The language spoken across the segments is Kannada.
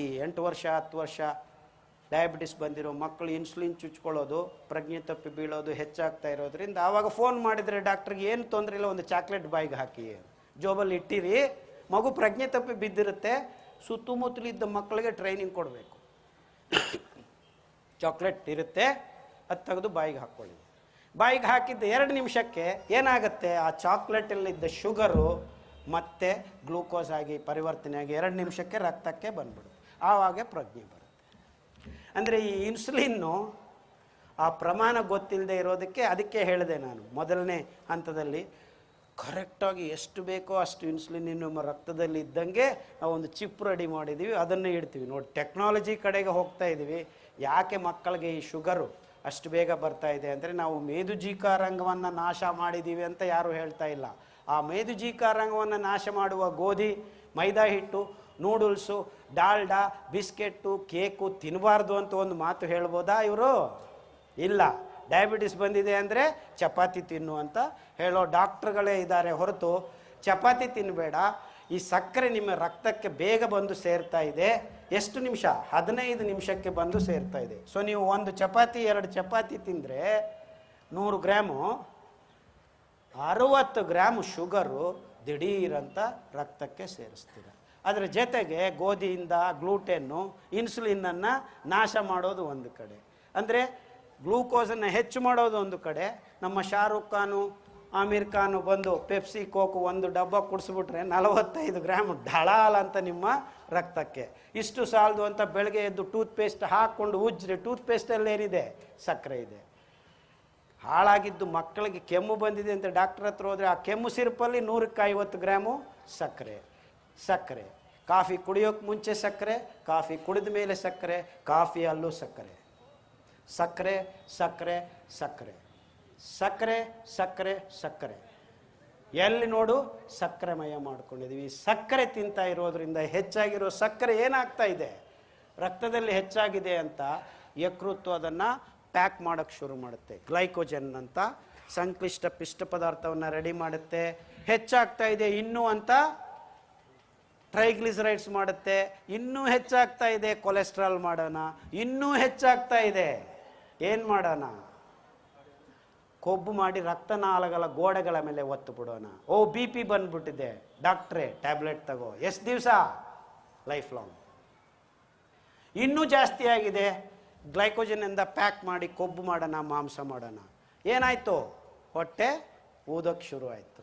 ಈ 8 ವರ್ಷ 10 ವರ್ಷ ಡಯಾಬಿಟಿಸ್ ಬಂದಿರೋ ಮಕ್ಕಳು ಇನ್ಸುಲಿನ್ ಚುಚ್ಕೊಳ್ಳೋದು, ಪ್ರಜ್ಞೆ ತಪ್ಪಿ ಬೀಳೋದು ಹೆಚ್ಚಾಗ್ತಾ ಇರೋದ್ರಿಂದ ಆವಾಗ ಫೋನ್ ಮಾಡಿದರೆ ಡಾಕ್ಟ್ರಿಗೆ ಏನು ತೊಂದರೆ ಇಲ್ಲ, ಒಂದು ಚಾಕ್ಲೇಟ್ ಬಾಯಿಗೆ ಹಾಕಿ ಜೋಬಲ್ಲಿ ಇಟ್ಟಿರಿ, ಮಗು ಪ್ರಜ್ಞೆ ತಪ್ಪಿ ಬಿದ್ದಿರುತ್ತೆ, ಸುತ್ತಮುತ್ತಲಿದ್ದ ಮಕ್ಕಳಿಗೆ ಟ್ರೈನಿಂಗ್ ಕೊಡಬೇಕು. ಚಾಕ್ಲೇಟ್ ಇರುತ್ತೆ, ಅದು ತೆಗೆದು ಬಾಯಿಗೆ ಹಾಕ್ಕೊಳ್ಳಿ. ಬಾಯಿಗೆ ಹಾಕಿದ್ದ 2 ನಿಮಿಷಕ್ಕೆ ಏನಾಗುತ್ತೆ, ಆ ಚಾಕ್ಲೇಟಲ್ಲಿದ್ದ ಶುಗರು ಮತ್ತೆ ಗ್ಲೂಕೋಸ್ ಆಗಿ ಪರಿವರ್ತನೆ ಆಗಿ 2 ನಿಮಿಷಕ್ಕೆ ರಕ್ತಕ್ಕೆ ಬಂದ್ಬಿಡುತ್ತೆ. ಆವಾಗ ಪ್ರಜ್ಞೆ ಬರುತ್ತೆ. ಅಂದರೆ ಈ ಇನ್ಸುಲಿನ್ನು ಆ ಪ್ರಮಾಣ ಗೊತ್ತಿಲ್ಲದೆ ಇರೋದಕ್ಕೆ, ಅದಕ್ಕೆ ಹೇಳಿದೆ ನಾನು ಮೊದಲನೇ ಹಂತದಲ್ಲಿ, ಕರೆಕ್ಟಾಗಿ ಎಷ್ಟು ಬೇಕೋ ಅಷ್ಟು ಇನ್ಸುಲಿನ್ ನಮ್ಮ ರಕ್ತದಲ್ಲಿ ಇದ್ದಂಗೆ ನಾವು ಒಂದು ಚಿಪ್ ರೆಡಿ ಮಾಡಿದ್ದೀವಿ, ಅದನ್ನು ಇಡ್ತೀವಿ. ನೋಡಿ, ಟೆಕ್ನಾಲಜಿ ಕಡೆಗೆ ಹೋಗ್ತಾ ಇದ್ದೀವಿ. ಯಾಕೆ ಮಕ್ಕಳಿಗೆ ಈ ಶುಗರು ಅಷ್ಟು ಬೇಗ ಬರ್ತಾ ಇದೆ ಅಂದರೆ, ನಾವು ಮೇದುಜೀಕಾರಂಗವನ್ನು ನಾಶ ಮಾಡಿದ್ದೀವಿ ಅಂತ ಯಾರೂ ಹೇಳ್ತಾ ಇಲ್ಲ. ಆ ಮೇದುಜೀಕಾರಂಗವನ್ನು ನಾಶ ಮಾಡುವ ಗೋಧಿ, ಮೈದಾ ಹಿಟ್ಟು, ನೂಡಲ್ಸು, ಡಾಲ್ಡಾ, ಬಿಸ್ಕೆಟ್ಟು, ಕೇಕು ತಿನ್ನಬಾರ್ದು ಅಂತ ಒಂದು ಮಾತು ಹೇಳ್ಬೋದಾ ಇವರು? ಇಲ್ಲ. ಡಯಾಬಿಟಿಸ್ ಬಂದಿದೆ ಅಂದರೆ ಚಪಾತಿ ತಿನ್ನು ಅಂತ ಹೇಳೋ ಡಾಕ್ಟ್ರುಗಳೇ ಇದ್ದಾರೆ ಹೊರತು, ಚಪಾತಿ ತಿನ್ನಬೇಡ, ಈ ಸಕ್ಕರೆ ನಿಮ್ಮ ರಕ್ತಕ್ಕೆ ಬೇಗ ಬಂದು ಸೇರ್ತಾ ಇದೆ. ಎಷ್ಟು ನಿಮಿಷ? 15 ನಿಮಿಷಕ್ಕೆ ಬಂದು ಸೇರ್ತಾ ಇದೆ. ಸೊ ನೀವು 1 ಚಪಾತಿ 2 ಚಪಾತಿ ತಿಂದರೆ 100 ಗ್ರಾಮು 60 ಗ್ರಾಮ್ ಶುಗರು ದಿಢೀರಂತ ರಕ್ತಕ್ಕೆ ಸೇರಿಸ್ತೀರ. ಅದರ ಜೊತೆಗೆ ಗೋಧಿಯಿಂದ ಗ್ಲೂಟೆನ್ನು, ಇನ್ಸುಲಿನನ್ನು ನಾಶ ಮಾಡೋದು ಒಂದು ಕಡೆ, ಅಂದರೆ ಗ್ಲೂಕೋಸನ್ನು ಹೆಚ್ಚು ಮಾಡೋದು ಒಂದು ಕಡೆ. ನಮ್ಮ ಶಾರುಖ್ ಖಾನು, ಆಮೀರ್ ಖಾನು ಬಂದು ಪೆಪ್ಸಿ ಕೋಕು 1 ಡಬ್ಬ ಕುಡಿಸ್ಬಿಟ್ರೆ 45 ಗ್ರಾಮ್ ಢಳಾಲ್ ಅಂತ ನಿಮ್ಮ ರಕ್ತಕ್ಕೆ. ಇಷ್ಟು ಸಾಲದು ಅಂತ ಬೆಳಗ್ಗೆ ಎದ್ದು ಟೂತ್ಪೇಸ್ಟ್ ಹಾಕ್ಕೊಂಡು ಉಜ್ಜ್ರೆ, ಟೂತ್ಪೇಸ್ಟಲ್ಲಿ ಏನಿದೆ? ಸಕ್ಕರೆ ಇದೆ. ಹಾಳಾಗಿದ್ದು ಮಕ್ಕಳಿಗೆ ಕೆಮ್ಮು ಬಂದಿದೆ ಅಂತ ಡಾಕ್ಟರ್ ಹತ್ರ ಹೋದರೆ ಆ ಕೆಮ್ಮು ಸಿರಪಲ್ಲಿ 150 ಗ್ರಾಮು ಸಕ್ಕರೆ. ಸಕ್ಕರೆ. ಕಾಫಿ ಕುಡಿಯೋಕ್ಕೆ ಮುಂಚೆ ಸಕ್ಕರೆ, ಕಾಫಿ ಕುಡಿದ ಮೇಲೆ ಸಕ್ಕರೆ, ಕಾಫಿಯಲ್ಲೂ ಸಕ್ಕರೆ. ಸಕ್ಕರೆ ಸಕ್ಕರೆ ಸಕ್ಕರೆ ಸಕ್ಕರೆ ಸಕ್ಕರೆ ಸಕ್ಕರೆ. ಎಲ್ಲಿ ನೋಡು ಸಕ್ಕರೆಮಯ ಮಾಡ್ಕೊಂಡಿದ್ದೀವಿ. ಸಕ್ಕರೆ ತಿಂತಾ ಇರೋದ್ರಿಂದ ಹೆಚ್ಚಾಗಿರೋ ಸಕ್ಕರೆ ಏನಾಗ್ತಾ ಇದೆ, ರಕ್ತದಲ್ಲಿ ಹೆಚ್ಚಾಗಿದೆ ಅಂತ ಯಕೃತ್ತು ಅದನ್ನು ಪ್ಯಾಕ್ ಮಾಡೋಕ್ಕೆ ಶುರು ಮಾಡುತ್ತೆ. ಗ್ಲೈಕೋಜನ್ ಅಂತ ಸಂಕ್ಲಿಷ್ಟ ಪಿಷ್ಟ ಪದಾರ್ಥವನ್ನು ರೆಡಿ ಮಾಡುತ್ತೆ. ಹೆಚ್ಚಾಗ್ತಾ ಇದೆ ಇನ್ನೂ ಅಂತ ಟ್ರೈಗ್ಲಿಸರೈಡ್ಸ್ ಮಾಡುತ್ತೆ. ಇನ್ನೂ ಹೆಚ್ಚಾಗ್ತಾ ಇದೆ ಕೊಲೆಸ್ಟ್ರಾಲ್ ಮಾಡೋಣ. ಇನ್ನೂ ಹೆಚ್ಚಾಗ್ತಾ ಇದೆ ಏನು ಮಾಡೋಣ? ಕೊಬ್ಬು ಮಾಡಿ ರಕ್ತನಾಳಗಳ ಗೋಡೆಗಳ ಮೇಲೆ ಒತ್ತು ಬಿಡೋಣ. ಓ BP ಬಂದ್ಬಿಟ್ಟಿದೆ, ಡಾಕ್ಟ್ರೇ ಟ್ಯಾಬ್ಲೆಟ್ ತಗೋ. ಎಷ್ಟು ದಿವಸ? Life long. ಇನ್ನೂ ಜಾಸ್ತಿ ಆಗಿದೆ, ಗ್ಲೈಕೋಜನಿಂದ ಪ್ಯಾಕ್ ಮಾಡಿ ಕೊಬ್ಬು ಮಾಡೋಣ, ಮಾಂಸ ಮಾಡೋಣ. ಏನಾಯಿತು? ಹೊಟ್ಟೆ ಊದಕ್ಕೆ ಶುರು ಆಯಿತು.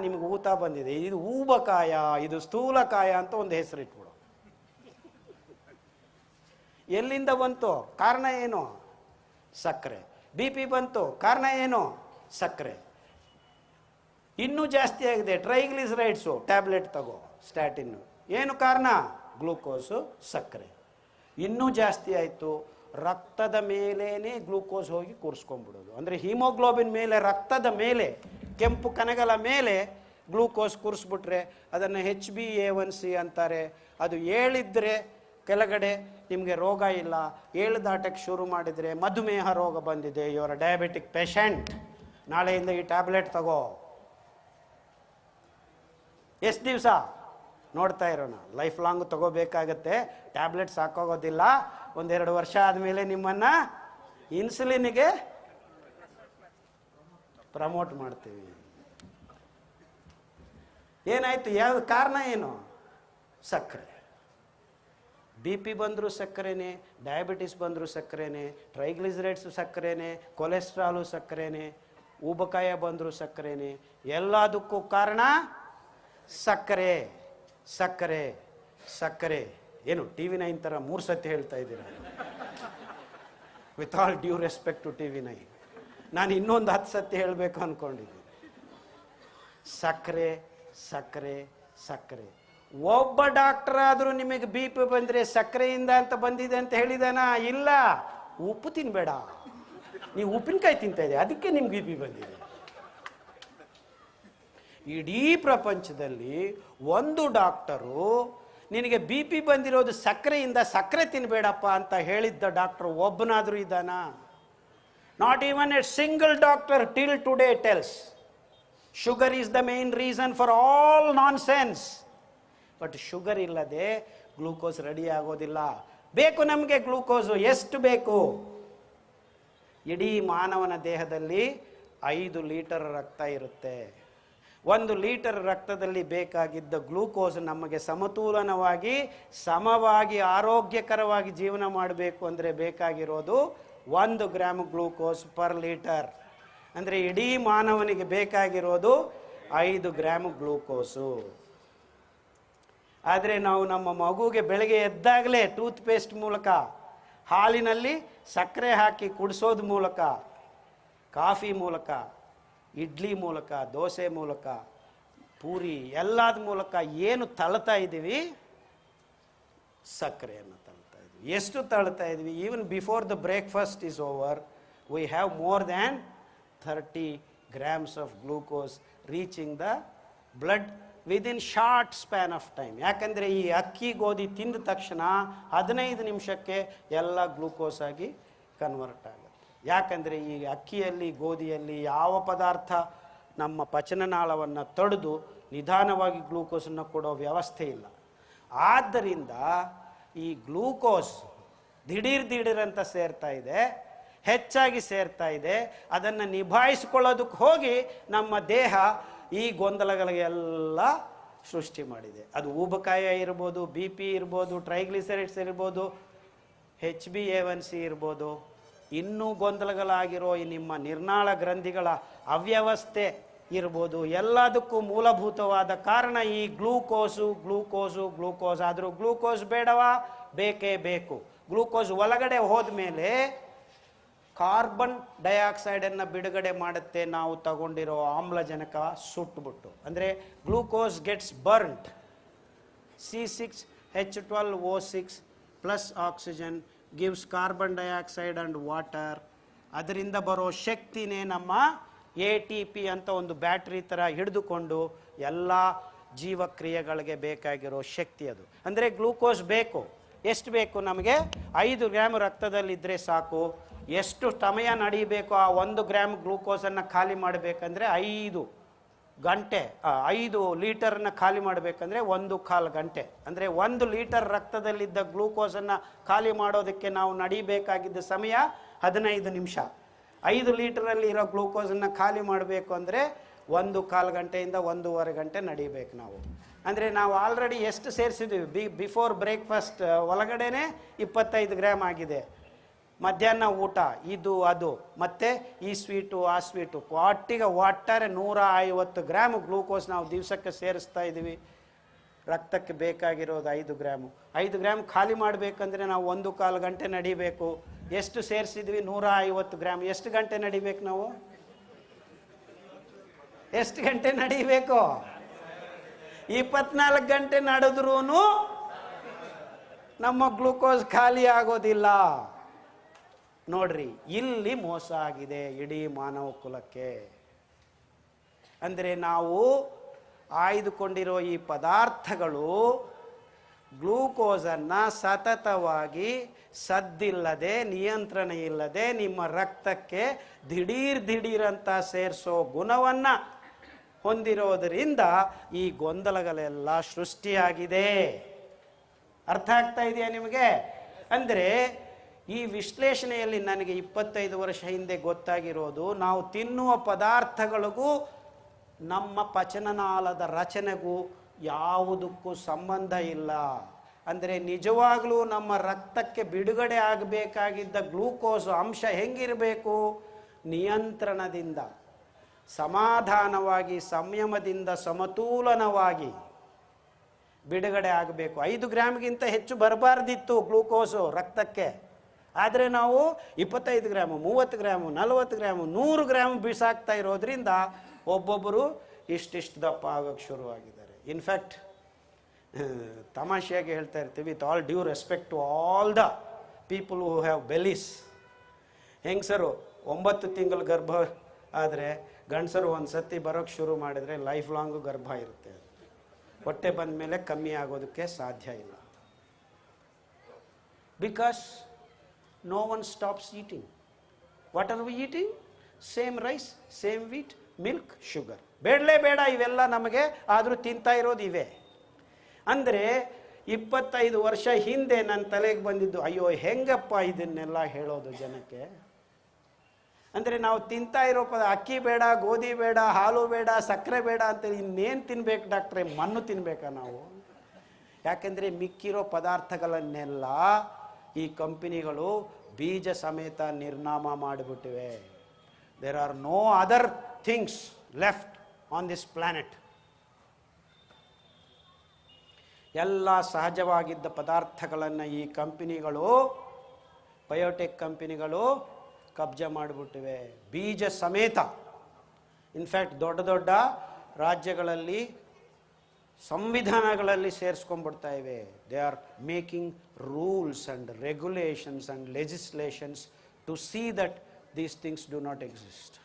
ನಿಮಗೆ ಊತ ಬಂದಿದೆ, ಇದು ಊಬಕಾಯ, ಇದು ಸ್ಥೂಲಕಾಯ ಅಂತ ಒಂದು ಹೆಸರಿಟ್ಬಿಡು. ಎಲ್ಲಿಂದ ಬಂತು? ಕಾರಣ ಏನು? ಸಕ್ಕರೆ. BP ಬಂತು, ಕಾರಣ ಏನು? ಸಕ್ಕರೆ. ಇನ್ನೂ ಜಾಸ್ತಿ ಆಗಿದೆ, ಟ್ರೈಗ್ಲಿಸರೈಡ್ಸು, ಟ್ಯಾಬ್ಲೆಟ್ ತಗೋ, ಸ್ಟ್ಯಾಟಿನ್ನು. ಏನು ಕಾರಣ? ಗ್ಲೂಕೋಸು, ಸಕ್ಕರೆ. ಇನ್ನೂ ಜಾಸ್ತಿ ಆಯಿತು, ರಕ್ತದ ಮೇಲೇ ಗ್ಲೂಕೋಸ್ ಹೋಗಿ ಕೂರಿಸ್ಕೊಂಡ್ಬಿಡೋದು. ಅಂದರೆ ಹಿಮೋಗ್ಲೋಬಿನ್ ಮೇಲೆ, ರಕ್ತದ ಮೇಲೆ, ಕೆಂಪು ಕಣಗಳ ಮೇಲೆ ಗ್ಲೂಕೋಸ್ ಕೂರಿಸ್ಬಿಟ್ರೆ ಅದನ್ನು HbA1c ಅಂತಾರೆ. ಅದು ಏಳಿದ್ರೆ ಕೆಳಗಡೆ ನಿಮಗೆ ರೋಗ ಇಲ್ಲ, 7 ದಾಟಕ್ಕೆ ಶುರು ಮಾಡಿದರೆ ಮಧುಮೇಹ ರೋಗ ಬಂದಿದೆ, ಇವರ ಡಯಾಬಿಟಿಕ್ ಪೇಷಂಟ್, ನಾಳೆಯಿಂದ ಈ ಟ್ಯಾಬ್ಲೆಟ್ ತಗೋ. ಎಷ್ಟು ದಿವಸ? ನೋಡ್ತಾ ಇರೋಣ. ಲೈಫ್ ಲಾಂಗ್ ತಗೋಬೇಕಾಗತ್ತೆ. ಟ್ಯಾಬ್ಲೆಟ್ಸ್ ಸಾಕೋಗೋದಿಲ್ಲ. 1-2 ವರ್ಷ ಆದಮೇಲೆ ನಿಮ್ಮನ್ನು ಇನ್ಸುಲಿನ್ಗೆ ಪ್ರಮೋಟ್ ಮಾಡ್ತೀವಿ. ಏನಾಯಿತು? ಯಾವುದು ಕಾರಣ ಏನು? ಸಕ್ಕರೆ. BP ಬಂದರೂ ಸಕ್ಕರೆನೇ, ಡಯಾಬಿಟಿಸ್ ಬಂದರೂ ಸಕ್ಕರೆನೇ, ಟ್ರೈಗ್ಲಿಸರೈಡ್ಸ್ ಸಕ್ಕರೆನೇ, ಕೊಲೆಸ್ಟ್ರಾಲು ಸಕ್ಕರೆನೇ, ಊಬಕಾಯ ಬಂದರೂ ಸಕ್ಕರೆನೇ. ಎಲ್ಲದಕ್ಕೂ ಕಾರಣ ಸಕ್ಕರೆ. ಸಕ್ಕರೆ ಸಕ್ಕರೆ. ಏನು TV9 ಥರ 3 ಸತಿ ಹೇಳ್ತಾ ಇದ್ದೀರಾ? With all due respect to TV9, ನಾನು ಇನ್ನೊಂದು 10 ಸತಿ ಹೇಳಬೇಕು ಅಂದ್ಕೊಂಡಿದ್ದೀನಿ. ಸಕ್ಕರೆ ಸಕ್ಕರೆ ಸಕ್ಕರೆ. ಒಬ್ಬ ಡಾಕ್ಟರ್ ಆದರೂ ನಿಮಗೆ BP ಬಂದರೆ ಸಕ್ಕರೆಯಿಂದ ಅಂತ ಬಂದಿದೆ ಅಂತ ಹೇಳಿದಾನ? ಇಲ್ಲ. ಉಪ್ಪು ತಿನ್ನಬೇಡ, ನೀವು ಉಪ್ಪಿನಕಾಯಿ ತಿಂತಾ ಇದೆ, ಅದಕ್ಕೆ ನಿಮ್ಗೆ BP ಬಂದಿದೆ. ಇಡೀ ಪ್ರಪಂಚದಲ್ಲಿ ಒಂದು ಡಾಕ್ಟರು ನಿನಗೆ BP ಬಂದಿರೋದು ಸಕ್ಕರೆಯಿಂದ, ಸಕ್ಕರೆ ತಿನ್ನಬೇಡಪ್ಪ ಅಂತ ಹೇಳಿದ್ದ ಡಾಕ್ಟರ್ ಒಬ್ಬನಾದರೂ ಇದ್ದಾನ? Not even A single doctor till today tells sugar is the main reason for all non sense. But sugar ಇಲ್ಲದೆ ಗ್ಲೂಕೋಸ್ ರೆಡಿ ಆಗೋದಿಲ್ಲ. ಬೇಕು ನಮಗೆ ಗ್ಲೂಕೋಸು. ಎಷ್ಟು ಬೇಕು? ಇಡೀ ಮಾನವನ ದೇಹದಲ್ಲಿ 5 ಲೀಟರ್ ರಕ್ತ ಇರುತ್ತೆ. 1 ಲೀಟರ್ ರಕ್ತದಲ್ಲಿ ಬೇಕಾಗಿದ್ದ ಗ್ಲೂಕೋಸ್ ನಮಗೆ ಸಮತೋಲನವಾಗಿ ಸಮವಾಗಿ ಆರೋಗ್ಯಕರವಾಗಿ ಜೀವನ ಮಾಡಬೇಕು ಅಂದರೆ ಬೇಕಾಗಿರೋದು 1 ಗ್ರಾಮ್ ಗ್ಲೂಕೋಸ್ ಪರ್ ಲೀಟರ್. ಅಂದರೆ ಇಡೀ ಮಾನವನಿಗೆ ಬೇಕಾಗಿರೋದು 5 ಗ್ರಾಮ್ ಗ್ಲೂಕೋಸು. ಆದರೆ ನಾವು ನಮ್ಮ ಮಗುಗೆ ಬೆಳಗ್ಗೆ ಎದ್ದಾಗಲೇ ಟೂತ್ ಪೇಸ್ಟ್ ಮೂಲಕ, ಹಾಲಿನಲ್ಲಿ ಸಕ್ಕರೆ ಹಾಕಿ ಕುಡಿಸೋದು ಮೂಲಕ, ಕಾಫಿ ಮೂಲಕ, ಇಡ್ಲಿ ಮೂಲಕ, ದೋಸೆ ಮೂಲಕ, ಪೂರಿ ಎಲ್ಲದ ಮೂಲಕ ಏನು ತಳ್ತಾ ಇದ್ದೀವಿ? ಸಕ್ಕರೆಯನ್ನು ತಳ್ತಾ ಇದ್ವಿ. ಎಷ್ಟು ತಳ್ತಾ ಇದ್ವಿ? Even before the breakfast is over we have more than 30 grams of glucose reaching the blood within short span of time. ಯಾಕಂದರೆ ಈ ಅಕ್ಕಿ ಗೋಧಿ ತಿಂದ ತಕ್ಷಣ 15 ನಿಮಿಷಕ್ಕೆ ಎಲ್ಲ ಗ್ಲೂಕೋಸ್ ಆಗಿ ಕನ್ವರ್ಟ್ ಆಗುತ್ತೆ. ಯಾಕಂದರೆ ಈ ಅಕ್ಕಿಯಲ್ಲಿ ಗೋಧಿಯಲ್ಲಿ ಯಾವ ಪದಾರ್ಥ ನಮ್ಮ ಪಚನನಾಳವನ್ನು ತಡೆದು ನಿಧಾನವಾಗಿ ಗ್ಲೂಕೋಸನ್ನು ಕೊಡೋ ವ್ಯವಸ್ಥೆ ಇಲ್ಲ. ಆದ್ದರಿಂದ ಈ ಗ್ಲೂಕೋಸ್ ದಿಢೀರಂತ ಸೇರ್ತಾ ಇದೆ, ಹೆಚ್ಚಾಗಿ ಸೇರ್ತಾ ಇದೆ. ಅದನ್ನು ನಿಭಾಯಿಸ್ಕೊಳ್ಳೋದಕ್ಕೆ ಹೋಗಿ ನಮ್ಮ ದೇಹ ಈ ಗೊಂದಲಗಳಿಗೆಲ್ಲ ಸೃಷ್ಟಿ ಮಾಡಿದೆ. ಅದು ಊಬಕಾಯ ಇರ್ಬೋದು, BP ಇರ್ಬೋದು, ಟ್ರೈಗ್ಲಿಸರೈಡ್ಸ್ ಇರ್ಬೋದು, HbA1c ಇರ್ಬೋದು, ಇನ್ನೂ ಗೊಂದಲಗಳಾಗಿರೋ ಈ ನಿಮ್ಮ ನಿರ್ನಾಳ ಗ್ರಂಥಿಗಳ ಅವ್ಯವಸ್ಥೆ ಇರ್ಬೋದು. ಎಲ್ಲದಕ್ಕೂ ಮೂಲಭೂತವಾದ ಕಾರಣ ಈ ಗ್ಲೂಕೋಸ್. ಆದರೂ ಗ್ಲೂಕೋಸ್ ಬೇಡವಾ? ಬೇಕೇ ಬೇಕು. ಗ್ಲೂಕೋಸ್ ಒಳಗಡೆ ಹೋದ್ಮೇಲೆ ಕಾರ್ಬನ್ ಡೈಆಕ್ಸೈಡನ್ನು ಬಿಡುಗಡೆ ಮಾಡುತ್ತೆ. ನಾವು ತಗೊಂಡಿರೋ ಆಮ್ಲಜನಕ ಸುಟ್ಟುಬಿಟ್ಟು, ಅಂದರೆ glucose gets burned. C6H12O6 plus oxygen gives carbon dioxide and water. ಅದರಿಂದ ಬರೋ ಶಕ್ತಿನೇ ನಮ್ಮ ATP ಅಂತ ಒಂದು ಬ್ಯಾಟ್ರಿ ಥರ ಹಿಡಿದುಕೊಂಡು ಎಲ್ಲ ಜೀವಕ್ರಿಯೆಗಳಿಗೆ ಬೇಕಾಗಿರೋ ಶಕ್ತಿ ಅದು. ಅಂದರೆ ಗ್ಲೂಕೋಸ್ ಬೇಕು. ಎಷ್ಟು ಬೇಕು ನಮಗೆ? 5 ಗ್ರಾಮ್ ರಕ್ತದಲ್ಲಿದ್ದರೆ ಸಾಕು. ಎಷ್ಟು ಸಮಯ ನಡೀಬೇಕು ಆ 1 ಗ್ರಾಮ್ ಗ್ಲೂಕೋಸನ್ನು ಖಾಲಿ ಮಾಡಬೇಕಂದ್ರೆ 5 ಗಂಟೆ. 5 ಲೀಟರನ್ನು ಖಾಲಿ ಮಾಡಬೇಕಂದ್ರೆ 1/4 ಗಂಟೆ. ಅಂದರೆ 1 ಲೀಟರ್ ರಕ್ತದಲ್ಲಿದ್ದ ಗ್ಲೂಕೋಸನ್ನು ಖಾಲಿ ಮಾಡೋದಕ್ಕೆ ನಾವು ನಡಿಬೇಕಾಗಿದ್ದ ಸಮಯ 15 ನಿಮಿಷ. 5 ಲೀಟರಲ್ಲಿ ಇರೋ ಗ್ಲೂಕೋಸನ್ನು ಖಾಲಿ ಮಾಡಬೇಕು ಅಂದರೆ 1/4 ಗಂಟೆಯಿಂದ 1.5 ಗಂಟೆ ನಡಿಬೇಕು ನಾವು. ಅಂದರೆ ನಾವು ಆಲ್ರೆಡಿ ಎಷ್ಟು ಸೇರಿಸಿದ್ವಿ? ಬಿಫೋರ್ ಬ್ರೇಕ್ಫಾಸ್ಟ್ ಒಳಗಡೆನೆ 25 ಗ್ರಾಮ್ ಆಗಿದೆ. ಮಧ್ಯಾಹ್ನ ಊಟ ಇದು ಅದು ಮತ್ತು ಈ ಸ್ವೀಟು ಆ ಸ್ವೀಟು ಒಟ್ಟಾರೆ 150 ಗ್ರಾಮ್ ಗ್ಲೂಕೋಸ್ ನಾವು ದಿವಸಕ್ಕೆ ಸೇರಿಸ್ತಾ ಇದ್ದೀವಿ. ರಕ್ತಕ್ಕೆ ಬೇಕಾಗಿರೋದು 5 ಗ್ರಾಮು. 5 ಗ್ರಾಮ್ ಖಾಲಿ ಮಾಡಬೇಕಂದ್ರೆ ನಾವು 1/4 ಗಂಟೆ ನಡಿಬೇಕು. ಎಷ್ಟು ಸೇರಿಸಿದ್ವಿ? 150 ಗ್ರಾಮ್. ಎಷ್ಟು ಗಂಟೆ ನಡಿಬೇಕು ನಾವು? ಎಷ್ಟು ಗಂಟೆ ನಡಿಬೇಕು? 24 ಗಂಟೆ ನಡೆದ್ರೂ ನಮ್ಮ ಗ್ಲೂಕೋಸ್ ಖಾಲಿ ಆಗೋದಿಲ್ಲ. ನೋಡ್ರಿ, ಇಲ್ಲಿ ಮೋಸ ಆಗಿದೆ ಇಡೀ ಮಾನವ ಕುಲಕ್ಕೆ. ಅಂದರೆ ನಾವು ಆಯ್ದುಕೊಂಡಿರೋ ಈ ಪದಾರ್ಥಗಳು ಗ್ಲೂಕೋಸನ್ನು ಸತತವಾಗಿ ಸದ್ದಿಲ್ಲದೆ, ನಿಯಂತ್ರಣ ಇಲ್ಲದೆ ನಿಮ್ಮ ರಕ್ತಕ್ಕೆ ದಿಢೀರಂತ ಸೇರಿಸೋ ಗುಣವನ್ನು ಹೊಂದಿರೋದರಿಂದ ಈ ಗೊಂದಲಗಳೆಲ್ಲ ಸೃಷ್ಟಿಯಾಗಿದೆ. ಅರ್ಥ ಆಗ್ತಾ ಇದೆಯಾ ನಿಮಗೆ? ಅಂದರೆ ಈ ವಿಶ್ಲೇಷಣೆಯಲ್ಲಿ ನನಗೆ 25 ವರ್ಷ ಹಿಂದೆ ಗೊತ್ತಾಗಿರೋದು, ನಾವು ತಿನ್ನುವ ಪದಾರ್ಥಗಳಿಗೂ ನಮ್ಮ ಪಚನನಾಳದ ರಚನೆಗೂ ಯಾವುದಕ್ಕೂ ಸಂಬಂಧ ಇಲ್ಲ. ಅಂದರೆ ನಿಜವಾಗಲೂ ನಮ್ಮ ರಕ್ತಕ್ಕೆ ಬಿಡುಗಡೆ ಆಗಬೇಕಾಗಿದ್ದ ಗ್ಲೂಕೋಸ್ ಅಂಶ ಹೆಂಗಿರಬೇಕು? ನಿಯಂತ್ರಣದಿಂದ, ಸಮಾಧಾನವಾಗಿ, ಸಂಯಮದಿಂದ, ಸಮತೋಲನವಾಗಿ ಬಿಡುಗಡೆ ಆಗಬೇಕು. 5 ಗ್ರಾಮ್ಗಿಂತ ಹೆಚ್ಚು ಬರಬಾರ್ದಿತ್ತು ಗ್ಲೂಕೋಸು ರಕ್ತಕ್ಕೆ. ಆದರೆ ನಾವು 25 ಗ್ರಾಮು, 30 ಗ್ರಾಮು, 40 ಗ್ರಾಮು, 100 ಗ್ರಾಮ್ ಬಿಸಾಕ್ತಾ ಇರೋದ್ರಿಂದ ಒಬ್ಬೊಬ್ಬರು ಇಷ್ಟಿಷ್ಟು ದಪ್ಪ ಆಗೋಕ್ಕೆ ಶುರುವಾಗಿದ್ದಾರೆ. ಇನ್ಫ್ಯಾಕ್ಟ್ ತಮಾಷೆಯಾಗಿ ಹೇಳ್ತಾ ಇರ್ತೀವಿ, with all due respect to all the people who have bellies. ಹೆಂಗಸರು 9 ತಿಂಗಳು ಗರ್ಭ ಆದರೆ ಗಂಡಸರು ಒಂದು ಸತಿ ಬರೋಕ್ಕೆ ಶುರು ಮಾಡಿದರೆ ಲೈಫ್ ಲಾಂಗು ಗರ್ಭ ಇರುತ್ತೆ. ಹೊಟ್ಟೆ ಬಂದ ಮೇಲೆ ಕಮ್ಮಿ ಆಗೋದಕ್ಕೆ ಸಾಧ್ಯ ಇಲ್ಲ. Because no one stops eating. What are we eating? Same rice, same wheat, milk, sugar. ಬೇಡ ಇವೆಲ್ಲ ನಮಗೆ, ಆದರೂ ತಿಂತಾ ಇರೋದು ಇವೆ. ಅಂದರೆ 25 ವರ್ಷ ಹಿಂದೆ ನನ್ನ ತಲೆಗೆ ಬಂದಿದ್ದು, ಅಯ್ಯೋ ಹೆಂಗಪ್ಪ ಇದನ್ನೆಲ್ಲ ಹೇಳೋದು ಜನಕ್ಕೆ. ಅಂದರೆ ನಾವು ತಿಂತಾ ಇರೋ ಅಕ್ಕಿ ಬೇಡ, ಗೋಧಿ ಬೇಡ, ಹಾಲು ಬೇಡ, ಸಕ್ಕರೆ ಬೇಡ ಅಂತ ಇನ್ನೇನು ತಿನ್ಬೇಕು ಡಾಕ್ಟ್ರೆ? ಮಣ್ಣು ತಿನ್ಬೇಕಾ ನಾವು? ಯಾಕೆಂದರೆ ಮಿಕ್ಕಿರೋ ಪದಾರ್ಥಗಳನ್ನೆಲ್ಲ ಈ ಕಂಪನಿಗಳು ಬೀಜ ಸಮೇತ ನಿರ್ನಾಮ ಮಾಡಿಬಿಟ್ಟಿವೆ. There are no other things left on this planet. ಎಲ್ಲ ಸಹಜವಾಗಿದ್ದ ಪದಾರ್ಥಗಳನ್ನು ಈ ಕಂಪನಿಗಳು, ಬಯೋಟೆಕ್ ಕಂಪನಿಗಳು ಕಬ್ಜಾ ಮಾಡಿಬಿಟ್ಟಿವೆ ಬೀಜ ಸಮೇತ. ಇನ್ಫ್ಯಾಕ್ಟ್ ದೊಡ್ಡ ದೊಡ್ಡ ರಾಜ್ಯಗಳಲ್ಲಿ ಸಂವಿಧಾನಗಳಲ್ಲಿ ಸೇರಿಸ್ಕೊಂಡ್ಬಿಡ್ತಾ ಇವೆ. They are making rules and regulations and legislations to see that these things do not exist.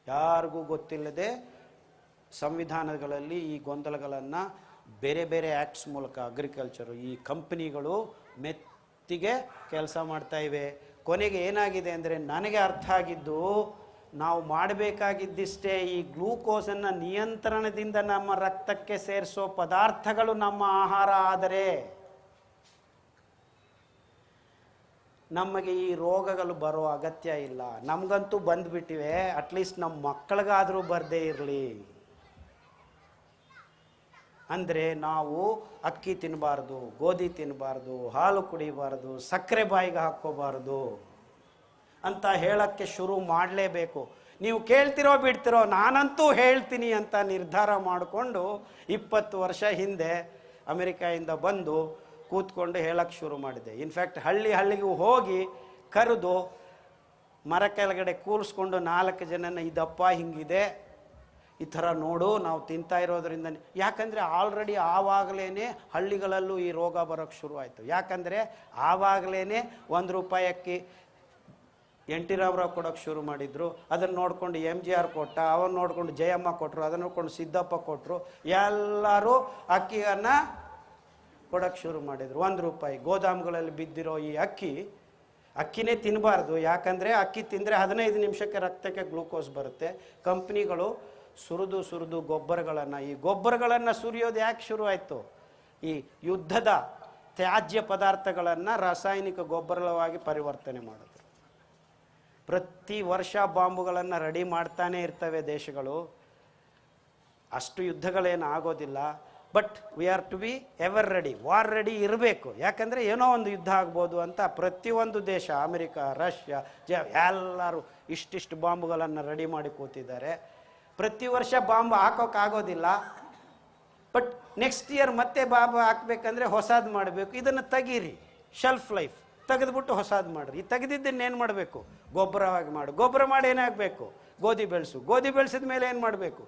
ಯಾರಿಗೂ ಗೊತ್ತಿಲ್ಲದೆ ಸಂವಿಧಾನಗಳಲ್ಲಿ ಈ ಗೊಂದಲಗಳನ್ನು ಬೇರೆ ಬೇರೆ ಆ್ಯಕ್ಟ್ಸ್ ಮೂಲಕ ಅಗ್ರಿಕಲ್ಚರು ಈ ಕಂಪನಿಗಳು ಮೆತ್ತಿಗೆ ಕೆಲಸ ಮಾಡ್ತಾ ಇವೆ. ಕೊನೆಗೆ ಏನಾಗಿದೆ ಅಂದರೆ, ನನಗೆ ಅರ್ಥ ಆಗಿದ್ದು, ನಾವು ಮಾಡಬೇಕಾಗಿದ್ದಿಷ್ಟೇ ಈ ಗ್ಲೂಕೋಸನ್ನು ನಿಯಂತ್ರಣದಿಂದ ನಮ್ಮ ರಕ್ತಕ್ಕೆ ಸೇರಿಸೋ ಪದಾರ್ಥಗಳು ನಮ್ಮ ಆಹಾರ ಆದರೆ ನಮಗೆ ಈ ರೋಗಗಳು ಬರೋ ಅಗತ್ಯ ಇಲ್ಲ. ನಮಗಂತೂ ಬಂದುಬಿಟ್ಟಿವೆ, ಅಟ್ಲೀಸ್ಟ್ ನಮ್ಮ ಮಕ್ಕಳಿಗಾದರೂ ಬರದೇ ಇರಲಿ. ಅಂದರೆ ನಾವು ಅಕ್ಕಿ ತಿನ್ನಬಾರ್ದು, ಗೋಧಿ ತಿನ್ನಬಾರ್ದು, ಹಾಲು ಕುಡಿಬಾರ್ದು, ಸಕ್ಕರೆ ಬಾಯಿಗೆ ಹಾಕ್ಕೋಬಾರ್ದು ಅಂತ ಹೇಳೋಕ್ಕೆ ಶುರು ಮಾಡಲೇಬೇಕು. ನೀವು ಕೇಳ್ತಿರೋ ಬಿಡ್ತಿರೋ, ನಾನಂತೂ ಹೇಳ್ತೀನಿ ಅಂತ ನಿರ್ಧಾರ ಮಾಡಿಕೊಂಡು 20 ವರ್ಷ ಹಿಂದೆ ಅಮೆರಿಕಾಯಿಂದ ಬಂದು ಕೂತ್ಕೊಂಡು ಹೇಳಕ್ಕೆ ಶುರು ಮಾಡಿದೆ. ಇನ್ಫ್ಯಾಕ್ಟ್ ಹಳ್ಳಿಗೂ ಹೋಗಿ ಕರೆದು ಮರ ಕೆಳಗಡೆ ಕೂರಿಸ್ಕೊಂಡು 4 ಜನನ, ಇದಪ್ಪ ಹಿಂಗಿದೆ, ಈ ಥರ ನೋಡು, ನಾವು ತಿಂತಾ ಇರೋದ್ರಿಂದ. ಯಾಕಂದರೆ ಆಲ್ರೆಡಿ ಆವಾಗಲೇ ಹಳ್ಳಿಗಳಲ್ಲೂ ಈ ರೋಗ ಬರೋಕ್ಕೆ ಶುರು ಆಯಿತು. ಯಾಕಂದರೆ ಆವಾಗಲೇ ₹1 ಅಕ್ಕಿ ಎನ್ ಟಿ ರಾಮರಾವ್ ಕೊಡೋಕ್ಕೆ ಶುರು ಮಾಡಿದರು. ಅದನ್ನು ನೋಡ್ಕೊಂಡು MGR ಕೊಟ್ಟ, ಅವನ್ನ ನೋಡ್ಕೊಂಡು ಜಯಮ್ಮ ಕೊಟ್ಟರು, ಅದನ್ನು ನೋಡ್ಕೊಂಡು ಸಿದ್ದಪ್ಪ ಕೊಟ್ಟರು. ಎಲ್ಲರೂ ಅಕ್ಕಿಯನ್ನು ಕೊಡೋಕ್ಕೆ ಶುರು ಮಾಡಿದರು. ₹1 ಗೋದಾಮುಗಳಲ್ಲಿ ಬಿದ್ದಿರೋ ಈ ಅಕ್ಕಿನೇ ತಿನ್ನಬಾರ್ದು. ಯಾಕಂದರೆ ಅಕ್ಕಿ ತಿಂದರೆ 15 ನಿಮಿಷಕ್ಕೆ ರಕ್ತಕ್ಕೆ ಗ್ಲೂಕೋಸ್ ಬರುತ್ತೆ. ಕಂಪ್ನಿಗಳು ಸುರಿದು ಈ ಗೊಬ್ಬರಗಳನ್ನು ಸುರಿಯೋದು ಯಾಕೆ ಶುರು ಆಯಿತು? ಈ ಯುದ್ಧದ ತ್ಯಾಜ್ಯ ಪದಾರ್ಥಗಳನ್ನು ರಾಸಾಯನಿಕ ಗೊಬ್ಬರವಾಗಿ ಪರಿವರ್ತನೆ ಮಾಡಿದ್ರು. ಪ್ರತಿ ವರ್ಷ ಬಾಂಬುಗಳನ್ನು ರೆಡಿ ಮಾಡ್ತಾನೆ ಇರ್ತವೆ ದೇಶಗಳು. ಅಷ್ಟು ಯುದ್ಧಗಳೇನು ಆಗೋದಿಲ್ಲ. But we are to be ever ready, war ready ಇರಬೇಕು. ಯಾಕಂದರೆ ಏನೋ ಒಂದು ಯುದ್ಧ ಆಗ್ಬೋದು ಅಂತ ಪ್ರತಿಯೊಂದು ದೇಶ, ಅಮೆರಿಕ, ರಷ್ಯಾ, ಎಲ್ಲರೂ ಇಷ್ಟಿಷ್ಟು ಬಾಂಬುಗಳನ್ನು ರೆಡಿ ಮಾಡಿ ಕೂತಿದ್ದಾರೆ. ಪ್ರತಿ ವರ್ಷ ಬಾಂಬ್ ಹಾಕೋಕ್ಕಾಗೋದಿಲ್ಲ. ಬಟ್ ನೆಕ್ಸ್ಟ್ ಇಯರ್ ಮತ್ತೆ ಬಾಂಬ್ ಹಾಕಬೇಕಂದ್ರೆ ಹೊಸದು ಮಾಡಬೇಕು. ಇದನ್ನು ತೆಗೀರಿ, ಶೆಲ್ಫ್ ಲೈಫ್ ತೆಗೆದುಬಿಟ್ಟು ಹೊಸದು ಮಾಡಿರಿ. ಈ ತೆಗೆದಿದ್ದನ್ನು ಏನು ಮಾಡಬೇಕು? ಗೊಬ್ಬರವಾಗಿ ಮಾಡು. ಗೊಬ್ಬರ ಮಾಡಿ ಏನಾಗಬೇಕು? ಗೋಧಿ ಗೋಧಿ ಬೆಳೆಸಿದ ಮೇಲೆ ಏನು ಮಾಡಬೇಕು?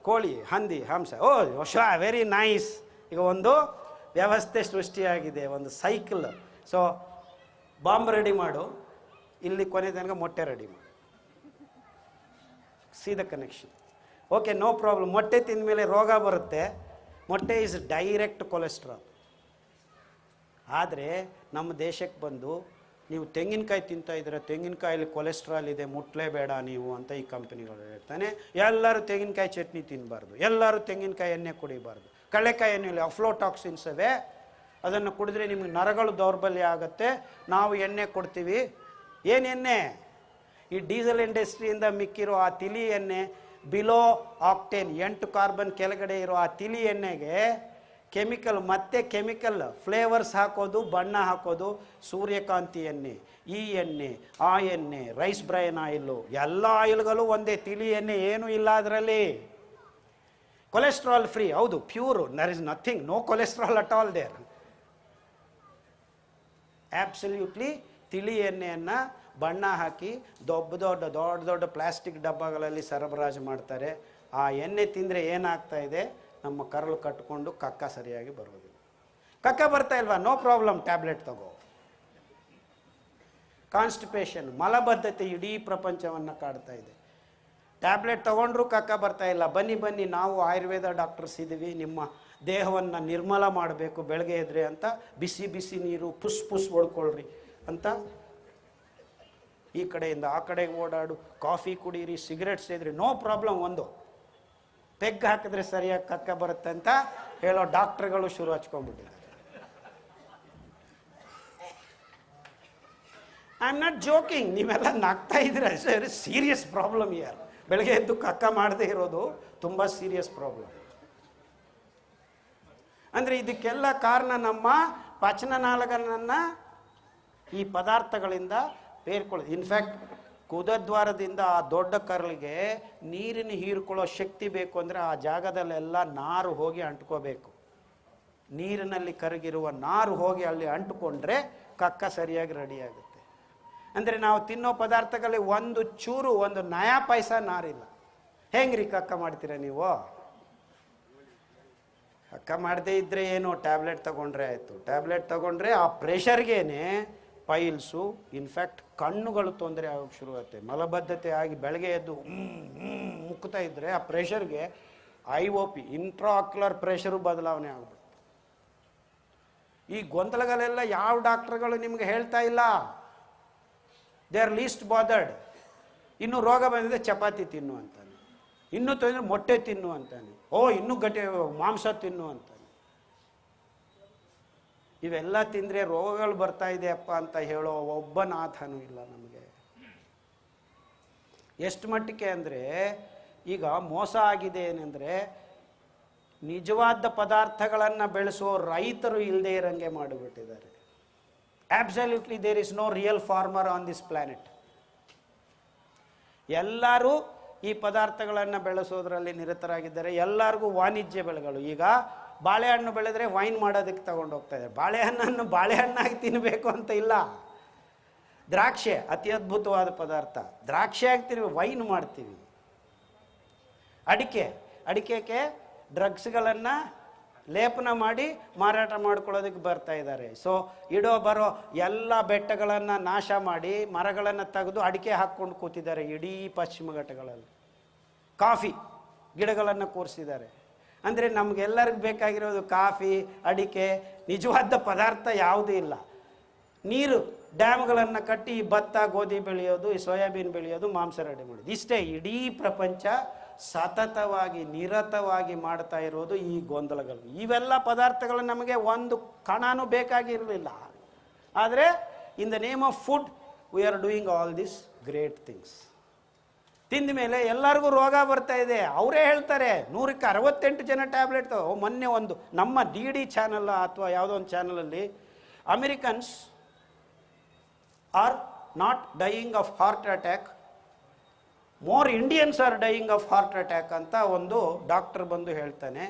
ಕೋಳಿ, ಹಂದಿ, ಹಂಸ. Very nice. ಈಗ ಒಂದು ವ್ಯವಸ್ಥೆ ಸೃಷ್ಟಿಯಾಗಿದೆ, ಒಂದು ಸೈಕಲ್. ಸೊ ಬಾಂಬ್ ರೆಡಿ ಮಾಡು, ಇಲ್ಲಿ ಕೊನೆ ತನಕ ಮೊಟ್ಟೆ ರೆಡಿ ಮಾಡು. See the connection. Okay, no problem. ಮೊಟ್ಟೆ ತಿಂದ ಮೇಲೆ ರೋಗ ಬರುತ್ತೆ. ಮೊಟ್ಟೆ ಈಸ್ ಡೈರೆಕ್ಟ್ ಕೊಲೆಸ್ಟ್ರಾಲ್. ಆದರೆ ನಮ್ಮ ದೇಶಕ್ಕೆ ಬಂದು ನೀವು ತೆಂಗಿನಕಾಯಿ ತಿಂತಾ ಇದ್ರೆ ತೆಂಗಿನಕಾಯಲ್ಲಿ ಕೊಲೆಸ್ಟ್ರಾಲ್ ಇದೆ, ಮುಟ್ಲೇಬೇಡ ನೀವು ಅಂತ ಈ ಕಂಪನಿಗಳು ಹೇಳ್ತಾನೆ. ಎಲ್ಲರೂ ತೆಂಗಿನಕಾಯಿ ಚಟ್ನಿ ತಿನ್ನಬಾರ್ದು, ಎಲ್ಲರೂ ತೆಂಗಿನಕಾಯಿ ಎಣ್ಣೆ ಕುಡಿಬಾರ್ದು. ಕಡಲೆಕಾಯಿ ಎಣ್ಣೆಯಲ್ಲಿ ಅಫ್ಲೋಟಾಕ್ಸಿನ್ಸ್ ಇವೆ, ಅದನ್ನು ಕುಡಿದ್ರೆ ನಿಮಗೆ ನರಗಳು ದೌರ್ಬಲ್ಯ ಆಗುತ್ತೆ. ನಾವು ಎಣ್ಣೆ ಕೊಡ್ತೀವಿ. ಏನು ಎಣ್ಣೆ? ಈ ಡೀಸೆಲ್ ಇಂಡಸ್ಟ್ರಿಯಿಂದ ಮಿಕ್ಕಿರೋ ಆ ತಿಳಿ ಎಣ್ಣೆ, ಬಿಲೋ ಆಕ್ಟೇನ್ 8 ಕಾರ್ಬನ್ ಕೆಳಗಡೆ ಇರೋ ಆ ತಿಳಿ ಎಣ್ಣೆಗೆ ಕೆಮಿಕಲ್ ಫ್ಲೇವರ್ಸ್ ಹಾಕೋದು, ಬಣ್ಣ ಹಾಕೋದು. ಸೂರ್ಯಕಾಂತಿ ಎಣ್ಣೆ, ಈ ಎಣ್ಣೆ, ಆ ಎಣ್ಣೆ, ರೈಸ್ ಬ್ರೈನ್ ಆಯಿಲ್ಲು, ಎಲ್ಲ ಆಯಿಲ್ಗಳು ಒಂದೇ. ತಿಳಿ ಎಣ್ಣೆ ಏನೂ ಇಲ್ಲ ಅದರಲ್ಲಿ. ಕೊಲೆಸ್ಟ್ರಾಲ್ ಫ್ರೀ, ಹೌದು, pure. There is nothing, no cholesterol at all there. Absolutely ತಿಳಿ ಎಣ್ಣೆಯನ್ನು ಬಣ್ಣ ಹಾಕಿ ದೊಡ್ಡ ಪ್ಲಾಸ್ಟಿಕ್ ಡಬ್ಬಗಳಲ್ಲಿ ಸರಬರಾಜು ಮಾಡ್ತಾರೆ. ಆ ಎಣ್ಣೆ ತಿಂದರೆ ಏನಾಗ್ತಾ ಇದೆ? ನಮ್ಮ ಕರಳು ಕಟ್ಟಿಕೊಂಡು ಕಕ್ಕ ಸರಿಯಾಗಿ ಬರೋದಿಲ್ಲ. ಕಕ್ಕ ಬರ್ತಾ ಇಲ್ವಾ? ನೋ ಪ್ರಾಬ್ಲಮ್, ಟ್ಯಾಬ್ಲೆಟ್ ತಗೋ. ಕಾನ್ಸ್ಟಿಪೇಷನ್, ಮಲಬದ್ಧತೆ ಇಡೀ ಪ್ರಪಂಚವನ್ನು ಕಾಡ್ತಾ ಇದೆ. ಟ್ಯಾಬ್ಲೆಟ್ ತಗೊಂಡ್ರೂ ಕಕ್ಕ ಬರ್ತಾ ಇಲ್ಲ. ಬನ್ನಿ ನಾವು ಆಯುರ್ವೇದ ಡಾಕ್ಟರ್ಸ್ ಇದ್ದೀವಿ, ನಿಮ್ಮ ದೇಹವನ್ನು ನಿರ್ಮಲ ಮಾಡಬೇಕು ಬೆಳಗ್ಗೆ ಎದ್ರೆ ಅಂತ ಬಿಸಿ ನೀರು ಪುಸ್ ಹೊಡ್ಕೊಳ್ರಿ ಅಂತ ಈ ಕಡೆಯಿಂದ ಆ ಕಡೆಗೆ ಓಡಾಡು, ಕಾಫಿ ಕುಡೀರಿ, ಸಿಗರೆಟ್ ಸೇದ್ರಿ, ನೋ ಪ್ರಾಬ್ಲಮ್. ಒಂದು ಪೆಗ್ ಹಾಕಿದ್ರೆ ಸರಿಯಾಗಿ ಕಕ್ಕ ಬರುತ್ತೆ ಅಂತ ಹೇಳೋ ಡಾಕ್ಟರ್ಗಳು ಶುರು ಹಚ್ಕೊಂಡ್ಬಿಟ್ಟಿದ್ದಾರೆ. I am not joking. ನೀವೆಲ್ಲ ನಗ್ತಾ ಇದ್ರೆ ಸೀರಿಯಸ್ ಪ್ರಾಬ್ಲಮ್ ಯಾರು. ಬೆಳಗ್ಗೆ ಎದ್ದು ಕಕ್ಕ ಮಾಡದೇ ಇರೋದು ತುಂಬ ಸೀರಿಯಸ್ ಪ್ರಾಬ್ಲಮ್. ಅಂದರೆ ಇದಕ್ಕೆಲ್ಲ ಕಾರಣ ನಮ್ಮ ಪಚನನಾಳಗಳನ್ನು ಈ ಪದಾರ್ಥಗಳಿಂದ ಬೇರ್ಕೊಳ್ಳೋದು. ಇನ್ಫ್ಯಾಕ್ಟ್ ಕುದದ್ವಾರದಿಂದ ಆ ದೊಡ್ಡ ಕರಳಿಗೆ ನೀರಿನ ಹೀರ್ಕೊಳ್ಳೋ ಶಕ್ತಿ ಬೇಕು ಅಂದರೆ ಆ ಜಾಗದಲ್ಲೆಲ್ಲ ನಾರು ಹೋಗಿ ಅಂಟ್ಕೋಬೇಕು. ನೀರಿನಲ್ಲಿ ಕರಗಿರುವ ನಾರು ಹೋಗಿ ಅಲ್ಲಿ ಅಂಟುಕೊಂಡ್ರೆ ಕಕ್ಕ ಸರಿಯಾಗಿ ರೆಡಿಯಾಗುತ್ತೆ. ಅಂದರೆ ನಾವು ತಿನ್ನೋ ಪದಾರ್ಥಗಳಲ್ಲಿ ಒಂದು ಚೂರು, ಒಂದು ನಯಾ ಪೈಸ ನಾರಿಲ್ಲ. ಹೆಂಗ್ರಿ ಕಕ್ಕ ಮಾಡ್ತೀರಾ ನೀವು? ಕಕ್ಕ ಮಾಡದೇ ಇದ್ದರೆ ಏನು, ಟ್ಯಾಬ್ಲೆಟ್ ತಗೊಂಡ್ರೆ ಆಯಿತು. ಟ್ಯಾಬ್ಲೆಟ್ ತಗೊಂಡ್ರೆ ಆ ಪ್ರೆಷರ್ಗೇನೆ ಪೈಲ್ಸು, ಇನ್ಫ್ಯಾಕ್ಟ್ ಕಣ್ಣುಗಳು ತೊಂದರೆ ಆಗೋಕ್ಕೆ ಶುರುವಾಗುತ್ತೆ. ಮಲಬದ್ಧತೆ ಆಗಿ ಬೆಳಗ್ಗೆ ಎದ್ದು ಮುಕ್ತಾ ಇದ್ದರೆ ಆ ಪ್ರೆಷರ್ಗೆ IOP, ಇಂಟ್ರಾಕ್ಯುಲರ್ ಪ್ರೆಷರು ಬದಲಾವಣೆ ಆಗ್ಬಿಡುತ್ತೆ. ಈ ಗೊಂದಲಗಳೆಲ್ಲ ಯಾವ ಡಾಕ್ಟರ್ಗಳು ನಿಮ್ಗೆ ಹೇಳ್ತಾ ಇಲ್ಲ. They are list bothered. ಇನ್ನೂ ರೋಗ ಬಂದಿದೆ ಚಪಾತಿ ತಿನ್ನು ಅಂತಾನೆ, ಇನ್ನೂ ತೊಂದರೆ ಮೊಟ್ಟೆ ತಿನ್ನು ಅಂತಾನೆ, ಇನ್ನೂ ಗಟ್ಟಿ ಮಾಂಸ ತಿನ್ನು ಅಂತಾನೆ. ಇವೆಲ್ಲ ತಿಂದರೆ ರೋಗಗಳು ಬರ್ತಾ ಇದೆಯಪ್ಪ ಅಂತ ಹೇಳೋ ಒಬ್ಬ ನಾಥನೂ ಇಲ್ಲ ನಮಗೆ. ಎಷ್ಟು ಮಟ್ಟಿಗೆ ಅಂದರೆ ಈಗ ಮೋಸ ಆಗಿದೆ ಏನೆಂದರೆ, ನಿಜವಾದ ಪದಾರ್ಥಗಳನ್ನು ಬೆಳೆಸೋ ರೈತರು ಇಲ್ಲದೆ ಇರಂಗೆ ಮಾಡಿಬಿಟ್ಟಿದ್ದಾರೆ. Absolutely there is no real farmer on this planet. ಎಲ್ಲರೂ ಈ ಪದಾರ್ಥಗಳನ್ನು ಬೆಳೆಸೋದ್ರಲ್ಲಿ ನಿರತರಾಗಿದ್ದಾರೆ. ಎಲ್ಲರಿಗೂ ವಾಣಿಜ್ಯ ಬೆಳೆಗಳು. ಈಗ ಬಾಳೆಹಣ್ಣು ಬೆಳೆದ್ರೆ ವೈನ್ ಮಾಡೋದಕ್ಕೆ ತಗೊಂಡು ಹೋಗ್ತಾ ಇದ್ದಾರೆ. ಬಾಳೆಹಣ್ಣನ್ನು ಬಾಳೆಹಣ್ಣಾಗಿ ತಿನ್ನಬೇಕು ಅಂತ ಇಲ್ಲ. ದ್ರಾಕ್ಷೆ ಅತಿ ಅದ್ಭುತವಾದ ಪದಾರ್ಥ, ದ್ರಾಕ್ಷಿಯಾಗಿ ತಿನ್ನಿ ವೈನ್ ಮಾಡ್ತೀವಿ. ಅಡಿಕೆಗೆ ಡ್ರಗ್ಸ್ಗಳನ್ನು ಲೇಪನ ಮಾಡಿ ಮಾರಾಟ ಮಾಡ್ಕೊಳ್ಳೋದಕ್ಕೆ ಬರ್ತಾ ಇದ್ದಾರೆ. ಸೊ ಬರೋ ಎಲ್ಲ ಬೆಟ್ಟಗಳನ್ನು ನಾಶ ಮಾಡಿ ಮರಗಳನ್ನು ತೆಗೆದು ಅಡಿಕೆ ಹಾಕ್ಕೊಂಡು ಕೂತಿದ್ದಾರೆ ಇಡೀ ಪಶ್ಚಿಮ ಘಟ್ಟಗಳಲ್ಲಿ. ಕಾಫಿ ಗಿಡಗಳನ್ನು ಕೂರಿಸಿದ್ದಾರೆ. ಅಂದರೆ ನಮಗೆಲ್ಲರಿಗೂ ಬೇಕಾಗಿರೋದು ಕಾಫಿ, ಅಡಿಕೆ, ನಿಜವಾದ ಪದಾರ್ಥ ಯಾವುದೂ ಇಲ್ಲ. ನೀರು ಡ್ಯಾಮ್ಗಳನ್ನು ಕಟ್ಟಿ ಭತ್ತ ಗೋಧಿ ಬೆಳೆಯೋದು, ಈ ಸೋಯಾಬೀನ್ ಬೆಳೆಯೋದು, ಮಾಂಸ ರೆಡಿ ಮಾಡೋದು, ಇಷ್ಟೇ ಇಡೀ ಪ್ರಪಂಚ ಸತತವಾಗಿ ನಿರತವಾಗಿ ಮಾಡ್ತಾ ಇರೋದು ಈ ಗೊಂದಲಗಳು. ಇವೆಲ್ಲ ಪದಾರ್ಥಗಳು ನಮಗೆ ಒಂದು ಕಣನೂ ಬೇಕಾಗಿರಲಿಲ್ಲ. ಆದರೆ in the name of food we are doing all this great things. ತಿಂದ ಮೇಲೆ ಎಲ್ಲರಿಗೂ ರೋಗ ಬರ್ತಾ ಇದೆ. ಅವರೇ ಹೇಳ್ತಾರೆ 100ಕ್ಕೆ 68 ಜನ ಟ್ಯಾಬ್ಲೆಟ್. ಮೊನ್ನೆ ಒಂದು ನಮ್ಮ DD ಚಾನಲ್ ಅಥವಾ ಯಾವುದೋ ಒಂದು ಚಾನಲಲ್ಲಿ Americans are not dying of heart attack, more Indians are dying of heart attack ಅಂತ ಒಂದು ಡಾಕ್ಟರ್ ಬಂದು ಹೇಳ್ತಾನೆ.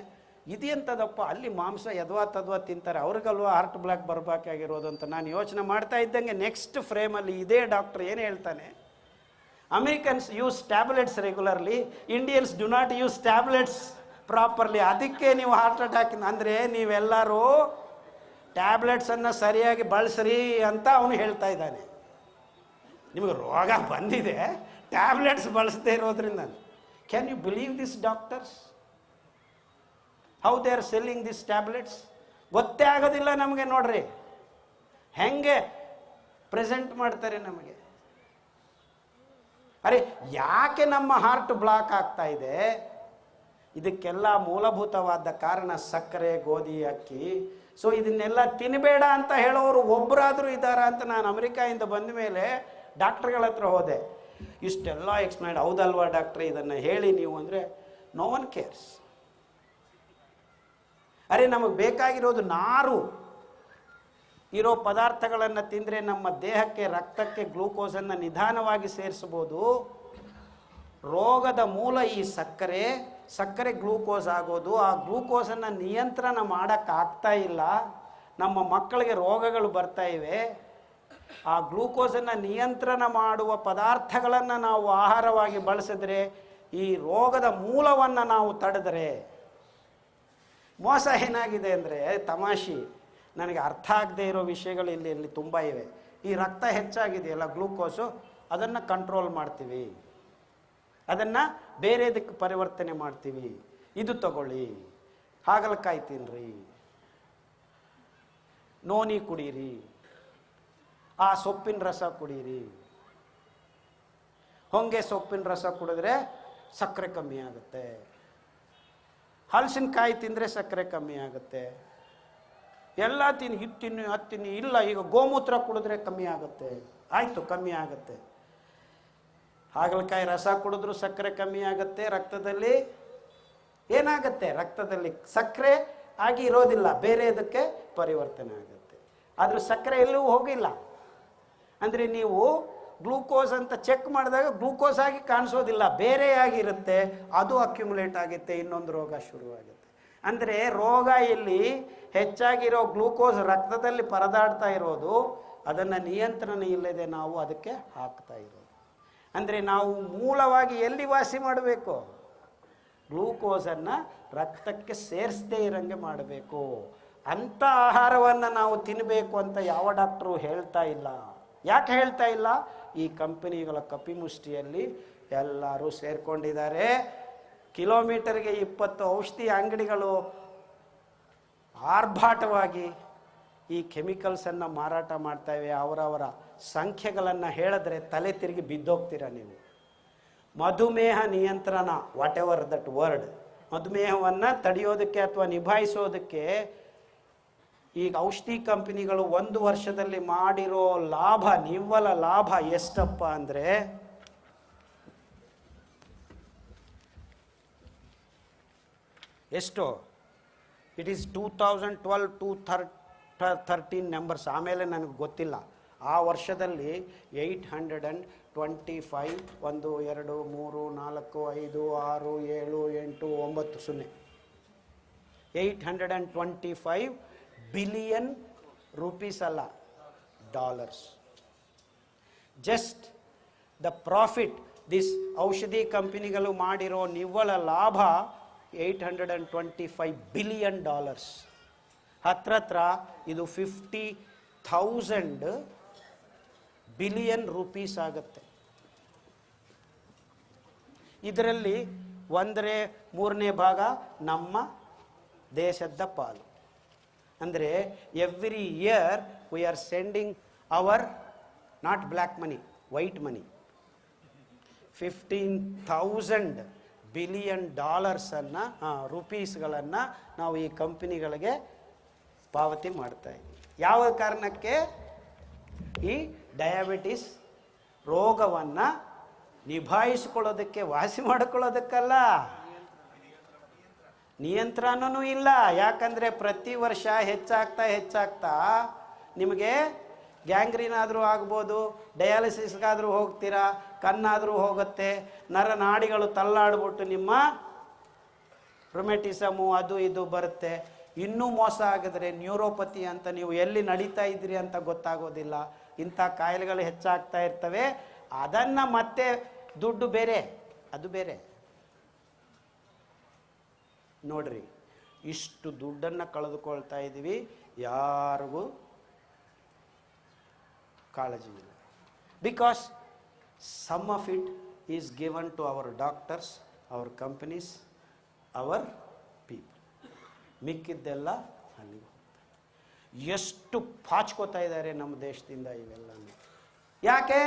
ಇದೆಂಥದಪ್ಪ, ಅಲ್ಲಿ ಮಾಂಸ ಯದ್ವಾ ತಿಂತಾರೆ, ಅವ್ರಿಗಲ್ವ ಹಾರ್ಟ್ ಬ್ಲಾಕ್ ಬರಬೇಕಾಗಿರೋದು ಅಂತ ನಾನು ಯೋಚನೆ ಮಾಡ್ತಾ ಇದ್ದಂಗೆ ನೆಕ್ಸ್ಟ್ ಫ್ರೇಮಲ್ಲಿ ಇದೇ ಡಾಕ್ಟರ್ ಏನು ಹೇಳ್ತಾನೆ, Americans use tablets regularly, Indians do not use tablets properly, ಅದಕ್ಕೆ ನೀವು ಹಾರ್ಟ್ ಅಟ್ಯಾಕ್. ಅಂದರೆ ನೀವೆಲ್ಲರೂ ಟ್ಯಾಬ್ಲೆಟ್ಸನ್ನು ಸರಿಯಾಗಿ ಬಳಸ್ರಿ ಅಂತ ಅವನು ಹೇಳ್ತಾ ಇದ್ದಾನೆ. ನಿಮಗೆ ರೋಗ ಬಂದಿದೆ ಟ್ಯಾಬ್ಲೆಟ್ಸ್ ಬಳಸದೇ ಇರೋದ್ರಿಂದ. Can you believe this doctors? How they are selling this tablets? ಗೊತ್ತೇ ಆಗೋದಿಲ್ಲ ನಮಗೆ. ನೋಡ್ರಿ ಹೆಂಗೆ ಪ್ರೆಸೆಂಟ್ ಮಾಡ್ತಾರೆ ನಮಗೆ. ಅರೆ ಯಾಕೆ ನಮ್ಮ ಹಾರ್ಟ್ ಬ್ಲಾಕ್ ಆಗ್ತಾ ಇದೆ? ಇದಕ್ಕೆಲ್ಲ ಮೂಲಭೂತವಾದ ಕಾರಣ ಸಕ್ಕರೆ, ಗೋಧಿ, ಅಕ್ಕಿ. ಸೊ ಇದನ್ನೆಲ್ಲ ತಿನ್ನಬೇಡ ಅಂತ ಹೇಳೋರು ಒಬ್ಬರಾದರೂ ಇದ್ದಾರಾ ಅಂತ ನಾನು ಅಮೆರಿಕಾಯಿಂದ ಬಂದ ಮೇಲೆ ಡಾಕ್ಟ್ರುಗಳ ಹತ್ರ ಹೋದೆ. ಇಷ್ಟೆಲ್ಲ ಎಕ್ಸ್ಪ್ಲೈನ್, ಹೌದಲ್ವಾ ಡಾಕ್ಟ್ರೆ ಇದನ್ನು ಹೇಳಿ ನೀವು ಅಂದರೆ ನೋ ಒನ್ ಕೇರ್ಸ್. ಅರೆ ನಮಗೆ ಬೇಕಾಗಿರೋದು ನಾರು ಇರೋ ಪದಾರ್ಥಗಳನ್ನು ತಿಂದರೆ ನಮ್ಮ ದೇಹಕ್ಕೆ, ರಕ್ತಕ್ಕೆ ಗ್ಲೂಕೋಸನ್ನು ನಿಧಾನವಾಗಿ ಸೇರಿಸ್ಬೋದು. ರೋಗದ ಮೂಲ ಈ ಸಕ್ಕರೆ ಗ್ಲೂಕೋಸ್ ಆಗೋದು. ಆ ಗ್ಲೂಕೋಸನ್ನು ನಿಯಂತ್ರಣ ಮಾಡೋಕ್ಕಾಗ್ತಾ ಇಲ್ಲ. ನಮ್ಮ ಮಕ್ಕಳಿಗೆ ರೋಗಗಳು ಬರ್ತಾ ಇವೆ. ಆ ಗ್ಲೂಕೋಸನ್ನು ನಿಯಂತ್ರಣ ಮಾಡುವ ಪದಾರ್ಥಗಳನ್ನು ನಾವು ಆಹಾರವಾಗಿ ಬಳಸಿದ್ರೆ, ಈ ರೋಗದ ಮೂಲವನ್ನು ನಾವು ತಡೆದರೆ. ಮೋಸ ಏನಾಗಿದೆ ಅಂದರೆ, ತಮಾಷೆ, ನನಗೆ ಅರ್ಥ ಆಗದೆ ಇರೋ ವಿಷಯಗಳು ಇಲ್ಲಿ ತುಂಬ ಇವೆ. ಈ ರಕ್ತ ಹೆಚ್ಚಾಗಿದೆಯಲ್ಲ ಗ್ಲೂಕೋಸು, ಅದನ್ನು ಕಂಟ್ರೋಲ್ ಮಾಡ್ತೀವಿ, ಅದನ್ನು ಬೇರೆದಕ್ಕೆ ಪರಿವರ್ತನೆ ಮಾಡ್ತೀವಿ. ಇದು ತಗೊಳ್ಳಿ, ಹಾಗಲಕಾಯಿ ತಿನ್ನಿರಿ, ನೋನಿ ಕುಡೀರಿ, ಆ ಸೊಪ್ಪಿನ ರಸ ಕುಡೀರಿ. ಹೊಂಗೆ ಸೊಪ್ಪಿನ ರಸ ಕುಡಿದ್ರೆ ಸಕ್ಕರೆ ಕಮ್ಮಿ ಆಗುತ್ತೆ. ಹಲಸಿನಕಾಯಿ ತಿಂದರೆ ಸಕ್ಕರೆ ಕಮ್ಮಿ ಆಗುತ್ತೆ. ಎಲ್ಲ ತಿನ್ನಿ, ಇದು ತಿನ್ನಿ, ಅದು ತಿನ್ನಿ, ಇಲ್ಲ ಈಗ ಗೋಮೂತ್ರ ಕುಡಿದ್ರೆ ಕಮ್ಮಿ ಆಗುತ್ತೆ, ಆಯಿತು ಕಮ್ಮಿ ಆಗುತ್ತೆ. ಹಾಗಲಕಾಯಿ ರಸ ಕುಡಿದ್ರೂ ಸಕ್ಕರೆ ಕಮ್ಮಿ ಆಗುತ್ತೆ. ರಕ್ತದಲ್ಲಿ ಏನಾಗುತ್ತೆ, ರಕ್ತದಲ್ಲಿ ಸಕ್ಕರೆ ಆಗಿ ಇರೋದಿಲ್ಲ, ಬೇರೆ ಇದಕ್ಕೆ ಪರಿವರ್ತನೆ ಆಗುತ್ತೆ. ಆದರೂ ಸಕ್ಕರೆ ಎಲ್ಲೂ ಹೋಗಿಲ್ಲ. ಅಂದರೆ ನೀವು ಗ್ಲೂಕೋಸ್ ಅಂತ ಚೆಕ್ ಮಾಡಿದಾಗ ಗ್ಲೂಕೋಸ್ ಆಗಿ ಕಾಣಿಸೋದಿಲ್ಲ, ಬೇರೆ ಆಗಿರುತ್ತೆ, ಅದು ಅಕ್ಯುಮುಲೇಟ್ ಆಗುತ್ತೆ, ಇನ್ನೊಂದು ರೋಗ ಶುರುವಾಗುತ್ತೆ. ಅಂದರೆ ರೋಗ ಇಲ್ಲಿ ಹೆಚ್ಚಾಗಿರೋ ಗ್ಲೂಕೋಸ್ ರಕ್ತದಲ್ಲಿ ಪರದಾಡ್ತಾ ಇರೋದು, ಅದನ್ನು ನಿಯಂತ್ರಣ ಇಲ್ಲದೆ ನಾವು ಅದಕ್ಕೆ ಹಾಕ್ತಾ ಇರೋದು. ಅಂದರೆ ನಾವು ಮೂಲವಾಗಿ ಎಲ್ಲಿ ವಾಸಿ ಮಾಡಬೇಕು, ಗ್ಲೂಕೋಸನ್ನು ರಕ್ತಕ್ಕೆ ಸೇರಿಸದೇ ಇರೋಂಗೆ ಮಾಡಬೇಕು. ಅಂಥ ಆಹಾರವನ್ನು ನಾವು ತಿನ್ನಬೇಕು ಅಂತ ಯಾವ ಡಾಕ್ಟ್ರು ಹೇಳ್ತಾ ಇಲ್ಲ. ಯಾಕೆ ಹೇಳ್ತಾ ಇಲ್ಲ? ಈ ಕಂಪನಿಗಳ ಕಪಿಮುಷ್ಟಿಯಲ್ಲಿ ಎಲ್ಲರೂ ಸೇರ್ಕೊಂಡಿದ್ದಾರೆ. ಕಿಲೋಮೀಟರ್ಗೆ 20 ಔಷಧಿ ಅಂಗಡಿಗಳು ಆರ್ಭಾಟವಾಗಿ ಈ ಕೆಮಿಕಲ್ಸನ್ನು ಮಾರಾಟ ಮಾಡ್ತಾಯಿವೆ. ಅವರವರ ಸಂಖ್ಯೆಗಳನ್ನು ಹೇಳಿದ್ರೆ ತಲೆ ತಿರುಗಿ ಬಿದ್ದೋಗ್ತೀರ ನೀವು. ಮಧುಮೇಹ ನಿಯಂತ್ರಣ, ವಾಟ್ ಎವರ್ ದಟ್ ವರ್ಡ್, ಮಧುಮೇಹವನ್ನು ತಡೆಯೋದಕ್ಕೆ ಅಥವಾ ನಿಭಾಯಿಸೋದಕ್ಕೆ ಈಗ ಔಷಧಿ ಕಂಪನಿಗಳು 1 ವರ್ಷದಲ್ಲಿ ಮಾಡಿರೋ ಲಾಭ, ನಿವ್ವಲ ಲಾಭ ಎಷ್ಟಪ್ಪ ಅಂದರೆ ಎಷ್ಟು? It is 2012-2013 numbers. ಆಮೇಲೆ ನನಗೆ ಗೊತ್ತಿಲ್ಲ. ಆ ವರ್ಷದಲ್ಲಿ 825, 1 2 3 4 5 6 7 8 9 825 ಬಿಲಿಯನ್ ರೂಪೀಸ್ ಅಲ್ಲ, dollars. Just the profit, this ಔಷಧಿ ಕಂಪನಿಗಳು ಮಾಡಿರೋ ನಿವ್ವಳ ಲಾಭ $825 ಬಿಲಿಯನ್. ಹತ್ರ ಇದು 50,000 ಬಿಲಿಯನ್ ರೂಪೀಸ್ ಆಗುತ್ತೆ. ಇದರಲ್ಲಿ 1/3 ಭಾಗ ನಮ್ಮ ದೇಶದ ಪಾಲು. ಅಂದರೆ every year we are sending our not black money, white money, 15,000 billion ಡಾಲರ್ಸನ್ನು, ರೂಪೀಸ್ಗಳನ್ನು ನಾವು ಈ ಕಂಪನಿಗಳಿಗೆ ಪಾವತಿ ಮಾಡ್ತಾ ಇದ್ದೀವಿ. ಯಾವ ಕಾರಣಕ್ಕೆ? ಈ ಡಯಾಬಿಟಿಸ್ ರೋಗವನ್ನು ನಿಭಾಯಿಸ್ಕೊಳ್ಳೋದಕ್ಕೆ, ವಾಸಿ ಮಾಡಿಕೊಳ್ಳೋದಕ್ಕಲ್ಲ, ನಿಯಂತ್ರಣನೂ ಇಲ್ಲ. ಯಾಕಂದರೆ ಪ್ರತಿ ವರ್ಷ ಹೆಚ್ಚಾಗ್ತಾ ನಿಮಗೆ ಗ್ಯಾಂಗ್ರೀನ್ ಆದರೂ ಆಗ್ಬೋದು, ಡಯಾಲಿಸಿಸ್ಗಾದರೂ ಹೋಗ್ತೀರಾ, ಕಣ್ಣಾದರೂ ಹೋಗುತ್ತೆ, ನರನಾಡಿಗಳು ತಲ್ಲಾಡ್ಬಿಟ್ಟು ನಿಮ್ಮ ರುಮೆಟಿಸಮು ಅದು ಇದು ಬರುತ್ತೆ. ಇನ್ನೂ ಮೋಸ ಆಗಿದ್ರೆ ನ್ಯೂರೋಪತಿ ಅಂತ, ನೀವು ಎಲ್ಲಿ ನಡೀತಾ ಇದ್ದೀರಿ ಅಂತ ಗೊತ್ತಾಗೋದಿಲ್ಲ. ಇಂಥ ಕಾಯಿಲೆಗಳು ಹೆಚ್ಚಾಗ್ತಾ ಇರ್ತವೆ. ಅದನ್ನು ಮತ್ತೆ ದುಡ್ಡು ಬೇರೆ, ಅದು ಬೇರೆ. ನೋಡ್ರಿ, ಇಷ್ಟು ದುಡ್ಡನ್ನು ಕಳೆದುಕೊಳ್ತಾ ಇದ್ದೀವಿ, ಯಾರಿಗೂ ಕಾಳಜಿ ಇಲ್ಲ. Because some of it is given to our doctors, our companies, our people. ಮಿಕ್ಕಿದ್ದೆಲ್ಲ ಅಲ್ಲಿಗೆ ಹೋಗ್ತಾರೆ. ಎಷ್ಟು ಪಾಚ್ಕೋತಾ ಇದ್ದಾರೆ ನಮ್ಮ ದೇಶದಿಂದ ಇವೆಲ್ಲನೂ. ಯಾಕೆ?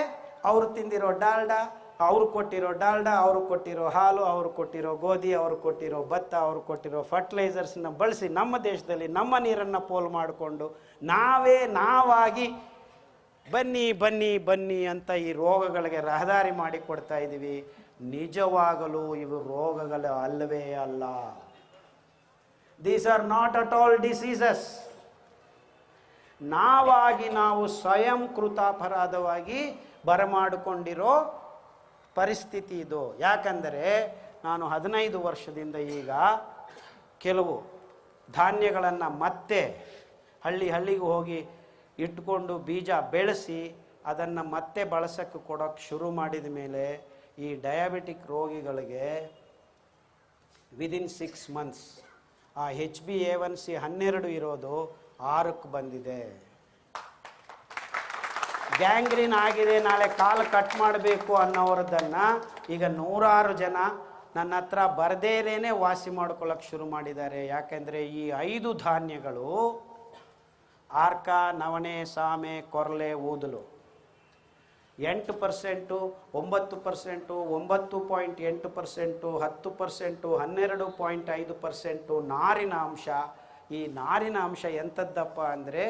ಅವರು ತಿಂದಿರೋ ಡಾಲ್ಡಾ, ಅವರು ಕೊಟ್ಟಿರೋ ಡಾಲ್ಡಾ, ಅವರು ಕೊಟ್ಟಿರೋ ಹಾಲು, ಅವರು ಕೊಟ್ಟಿರೋ ಗೋಧಿ, ಅವರು ಕೊಟ್ಟಿರೋ ಭತ್ತ, ಅವರು ಕೊಟ್ಟಿರೋ ಫರ್ಟಿಲೈಸರ್ಸ್ನ ಬಳಸಿ ನಮ್ಮ ದೇಶದಲ್ಲಿ ನಮ್ಮ ನೀರನ್ನು ಪೋಲು ಮಾಡಿಕೊಂಡು ನಾವಾಗಿ ಬನ್ನಿ ಅಂತ ಈ ರೋಗಗಳಿಗೆ ರಹದಾರಿ ಮಾಡಿಕೊಡ್ತಾ ಇದ್ದೀವಿ. ನಿಜವಾಗಲೂ ಇವು ರೋಗಗಳು ಅಲ್ಲವೇ ಅಲ್ಲ. These are not at all diseases. ನಾವು ಸ್ವಯಂ ಕೃತಾಪರಾಧವಾಗಿ ಬರಮಾಡಿಕೊಂಡಿರೋ ಪರಿಸ್ಥಿತಿ ಇದು. ಯಾಕಂದರೆ ನಾನು 15 ವರ್ಷದಿಂದ ಈಗ ಕೆಲವು ಧಾನ್ಯಗಳನ್ನು ಮತ್ತೆ ಹಳ್ಳಿಗೆ ಹೋಗಿ ಇಟ್ಕೊಂಡು ಬೀಜ ಬೆಳೆಸಿ ಅದನ್ನು ಮತ್ತೆ ಬಳಸೋಕ್ಕೆ ಕೊಡೋಕ್ಕೆ ಶುರು ಮಾಡಿದ ಮೇಲೆ ಈ ಡಯಾಬಿಟಿಕ್ ರೋಗಿಗಳಿಗೆ ವಿದಿನ್ 6 months ಆ HbA1c 12 ಇರೋದು 6ಕ್ಕೆ ಬಂದಿದೆ. ಗ್ಯಾಂಗ್ರೀನ್ ಆಗಿದೆ, ನಾಳೆ ಕಾಲು ಕಟ್ ಮಾಡಬೇಕು ಅನ್ನೋರದನ್ನು ಈಗ 100 ಜನ ನನ್ನ ಹತ್ರ ಬರದೇನೆ ವಾಸಿ ಮಾಡ್ಕೊಳ್ಳೋಕೆ ಶುರು ಮಾಡಿದ್ದಾರೆ. ಯಾಕೆಂದರೆ ಈ 5 ಧಾನ್ಯಗಳು ಆರ್ಕ, ನವಣೆ, ಸಾಮೆ, ಕೊರಲೆ, ಊದಲು 8%, 9%, 9.8%, 10%, 12.5% ನಾರಿನ ಅಂಶ. ಈ ನಾರಿನ ಅಂಶ ಎಂಥದ್ದಪ್ಪ ಅಂದರೆ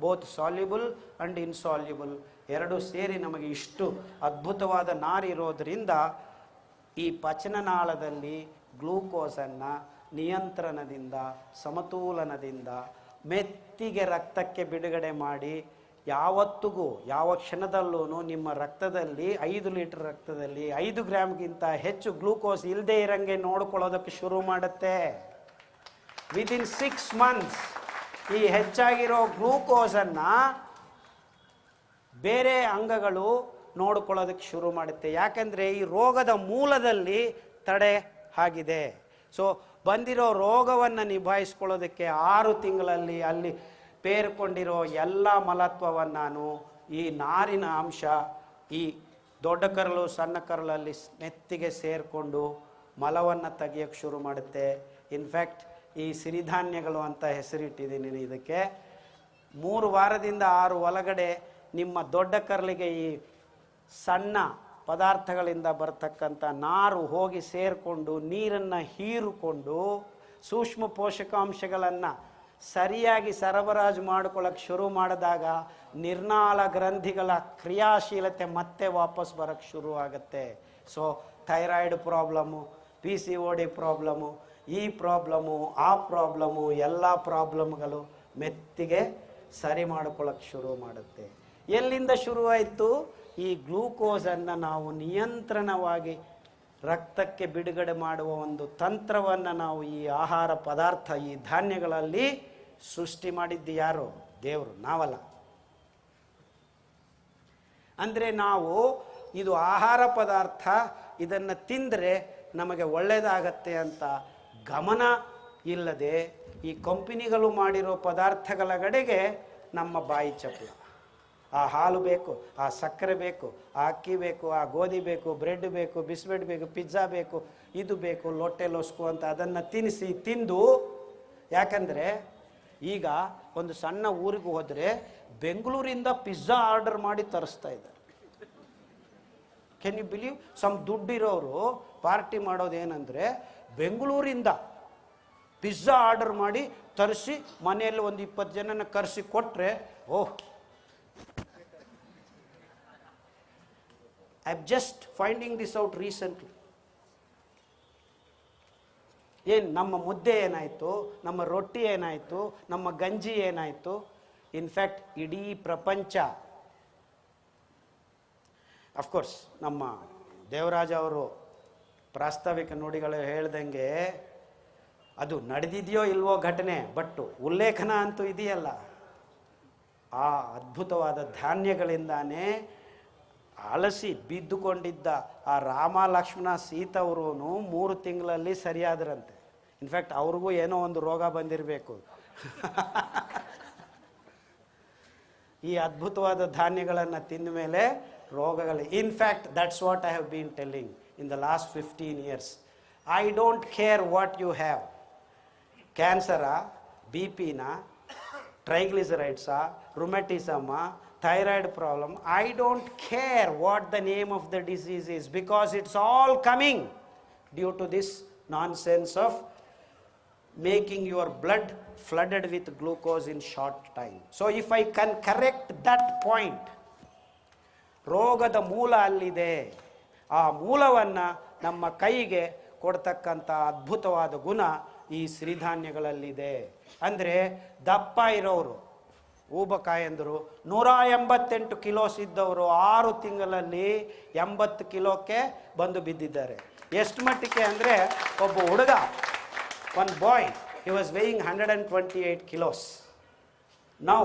ಬೋತ್ ಸಾಲ್ಯುಬಲ್ ಆ್ಯಂಡ್ ಇನ್ಸಾಲ್ಯುಬಲ್ ಎರಡೂ ಸೇರಿ ನಮಗೆ ಇಷ್ಟು ಅದ್ಭುತವಾದ ನಾರಿರೋದ್ರಿಂದ ಈ ಪಚನನಾಳದಲ್ಲಿ ಗ್ಲೂಕೋಸನ್ನು ನಿಯಂತ್ರಣದಿಂದ, ಸಮತೋಲನದಿಂದ ಮೆತ್ತಿಗೆ ರಕ್ತಕ್ಕೆ ಬಿಡುಗಡೆ ಮಾಡಿ ಯಾವತ್ತಿಗೂ ಯಾವ ಕ್ಷಣದಲ್ಲೂ ನಿಮ್ಮ ರಕ್ತದಲ್ಲಿ 5 ಲೀಟರ್ ರಕ್ತದಲ್ಲಿ 5 ಗ್ರಾಮ್ಗಿಂತ ಹೆಚ್ಚು ಗ್ಲೂಕೋಸ್ ಇಲ್ಲದೆ ಇರಂಗೆ ನೋಡ್ಕೊಳ್ಳೋದಕ್ಕೆ ಶುರು ಮಾಡುತ್ತೆ. ವಿದಿನ್ 6 months ಈ ಹೆಚ್ಚಾಗಿರೋ ಗ್ಲೂಕೋಸನ್ನು ಬೇರೆ ಅಂಗಗಳು ನೋಡ್ಕೊಳ್ಳೋದಕ್ಕೆ ಶುರು ಮಾಡುತ್ತೆ. ಯಾಕಂದರೆ ಈ ರೋಗದ ಮೂಲದಲ್ಲಿ ತಡೆ ಆಗಿದೆ. ಸೊ ಬಂದಿರೋ ರೋಗವನ್ನು ನಿಭಾಯಿಸ್ಕೊಳ್ಳೋದಕ್ಕೆ 6 ತಿಂಗಳಲ್ಲಿ ಅಲ್ಲಿ ಪೇರ್ಕೊಂಡಿರೋ ಎಲ್ಲ ಮಲತ್ವವನ್ನು ಈ ನಾರಿನ ಅಂಶ ಈ ದೊಡ್ಡ ಕರಳು ಸಣ್ಣ ಕರಳಲ್ಲಿ ನೆತ್ತಿಗೆ ಸೇರಿಕೊಂಡು ಮಲವನ್ನು ತೆಗಿಯೋಕ್ಕೆ ಶುರು ಮಾಡುತ್ತೆ. ಇನ್ಫ್ಯಾಕ್ಟ್ ಈ ಸಿರಿಧಾನ್ಯಗಳು ಅಂತ ಹೆಸರಿಟ್ಟಿದ್ದೀನಿ ಇದಕ್ಕೆ. 3 ವಾರದಿಂದ 6 ಒಳಗಡೆ ನಿಮ್ಮ ದೊಡ್ಡ ಕರಳಿಗೆ ಈ ಸಣ್ಣ ಪದಾರ್ಥಗಳಿಂದ ಬರ್ತಕ್ಕಂಥ ನಾರು ಹೋಗಿ ಸೇರಿಕೊಂಡು ನೀರನ್ನು ಹೀರಿಕೊಂಡು ಸೂಕ್ಷ್ಮ ಪೋಷಕಾಂಶಗಳನ್ನು ಸರಿಯಾಗಿ ಸರಬರಾಜು ಮಾಡ್ಕೊಳ್ಳೋಕ್ಕೆ ಶುರು ಮಾಡಿದಾಗ ನಿರ್ನಾಳ ಗ್ರಂಥಿಗಳ ಕ್ರಿಯಾಶೀಲತೆ ಮತ್ತೆ ವಾಪಸ್ ಬರೋಕ್ಕೆ ಶುರು ಆಗುತ್ತೆ. So thyroid problem, PCOD problem, ಈ ಪ್ರಾಬ್ಲಮ್ಮು, ಆ ಪ್ರಾಬ್ಲಮ್ಮು, ಎಲ್ಲ ಪ್ರಾಬ್ಲಮ್ಗಳು ಮೆತ್ತಿಗೆ ಸರಿ ಮಾಡ್ಕೊಳ್ಳೋಕ್ಕೆ ಶುರು ಮಾಡುತ್ತೆ. ಎಲ್ಲಿಂದ ಶುರುವಾಯಿತು? ಈ ಗ್ಲೂಕೋಸನ್ನು ನಾವು ನಿಯಂತ್ರಣವಾಗಿ ರಕ್ತಕ್ಕೆ ಬಿಡುಗಡೆ ಮಾಡುವ ಒಂದು ತಂತ್ರವನ್ನು ನಾವು ಈ ಆಹಾರ ಪದಾರ್ಥ, ಈ ಧಾನ್ಯಗಳಲ್ಲಿ ಸೃಷ್ಟಿ ಮಾಡಿದ್ದು ಯಾರು? ದೇವರು, ನಾವಲ್ಲ. ಅಂದರೆ ನಾವು ಇದು ಆಹಾರ ಪದಾರ್ಥ, ಇದನ್ನು ತಿಂದರೆ ನಮಗೆ ಒಳ್ಳೆಯದಾಗತ್ತೆ ಅಂತ ಗಮನ ಇಲ್ಲದೆ ಈ ಕಂಪನಿಗಳು ಮಾಡಿರೋ ಪದಾರ್ಥಗಳ ಕಡೆಗೆ ನಮ್ಮ ಬಾಯಿ ಚಪಲ. ಆ ಹಾಲು ಬೇಕು, ಆ ಸಕ್ಕರೆ ಬೇಕು, ಆ ಅಕ್ಕಿ ಬೇಕು, ಆ ಗೋಧಿ ಬೇಕು, ಬ್ರೆಡ್ ಬೇಕು, ಬಿಸ್ಕೆಟ್ ಬೇಕು, ಪಿಜ್ಜಾ ಬೇಕು, ಇದು ಬೇಕು, ಲೊಟ್ಟೆ ಲೊಸ್ಕು ಅಂತ ಅದನ್ನು ತಿಂದು. ಯಾಕಂದರೆ ಈಗ ಒಂದು ಸಣ್ಣ ಊರಿಗೆ ಹೋದರೆ ಬೆಂಗಳೂರಿಂದ ಪಿಜ್ಜಾ ಆರ್ಡರ್ ಮಾಡಿ ತರಿಸ್ತಾ ಇದ್ದಾರೆ. Can you believe? ಸಮ್ ದುಡ್ಡಿರೋರು ಪಾರ್ಟಿ ಮಾಡೋದೇನೆಂದರೆ ಬೆಂಗಳೂರಿಂದ ಪಿಜ್ಜಾ ಆರ್ಡರ್ ಮಾಡಿ ತರಿಸಿ ಮನೆಯಲ್ಲಿ ಒಂದು 20 ಜನನ ಕರೆಸಿ ಕೊಟ್ಟರೆ, oh, I am just finding this out recently. ಏನು ನಮ್ಮ ಮುದ್ದೆ ಏನಾಯಿತು, ನಮ್ಮ ರೊಟ್ಟಿ ಏನಾಯಿತು, ನಮ್ಮ ಗಂಜಿ ಏನಾಯಿತು? ಇನ್ಫ್ಯಾಕ್ಟ್ ಇಡೀ ಪ್ರಪಂಚ, ಅಫ್ಕೋರ್ಸ್ ನಮ್ಮ ದೇವರಾಜ ಅವರು ಪ್ರಾಸ್ತಾವಿಕ ನುಡಿಗಳು ಹೇಳ್ದಂಗೆ ಅದು ನಡೆದಿದೆಯೋ ಇಲ್ವೋ ಘಟನೆ, ಬಟ್ ಉಲ್ಲೇಖನ ಅಂತೂ ಇದೆಯಲ್ಲ. ಆ ಅದ್ಭುತವಾದ ಧಾನ್ಯಗಳಿಂದಾನೇ ಅಲಸಿ ಬಿದ್ದುಕೊಂಡಿದ್ದ ಆ ರಾಮ ಲಕ್ಷ್ಮಣ ಸೀತವರು 3 ತಿಂಗಳಲ್ಲಿ ಸರಿಯಾದ್ರಂತೆ. ಇನ್ಫ್ಯಾಕ್ಟ್ ಅವ್ರಿಗೂ ಏನೋ ಒಂದು ರೋಗ ಬಂದಿರಬೇಕು. ಈ ಅದ್ಭುತವಾದ ಧಾನ್ಯಗಳನ್ನು ತಿಂದ ಮೇಲೆ ರೋಗಗಳು. In fact that's what I have been telling in the last 15 years. I don't care what you have. ಕ್ಯಾನ್ಸರಾ, BP-ನ, ಟ್ರೈಗ್ಲಿಸರೈಡ್ಸಾ, ರುಮೆಟಿಸಮಾ, thyroid problem, I don't care what the name of the disease is, because it's all coming due to this nonsense of making your blood flooded with glucose in short time. So if I can correct that point, ರೋಗದ ಮೂಲ ಅಲ್ಲಿದೆ. ಆ ಮೂಲವನ್ನು ನಮ್ಮ ಕೈಗೆ ಕೊಡ್ತಕ್ಕಂಥ ಅದ್ಭುತವಾದ ಗುಣ ಈ ಸಿರಿಧಾನ್ಯಗಳಲ್ಲಿದೆ. ಅಂದರೆ ದಪ್ಪ ಇರೋರು, ಊಬಕಾಯಂದರು 188 ಕಿಲೋಸ್ ಇದ್ದವರು 6 ತಿಂಗಳಲ್ಲಿ 80 ಕಿಲೋಕ್ಕೆ ಬಂದು ಬಿದ್ದಿದ್ದಾರೆ. ಎಷ್ಟು ಮಟ್ಟಿಗೆ ಅಂದರೆ ಒಬ್ಬ ಹುಡುಗ, one boy, he was weighing 128 kilos. Now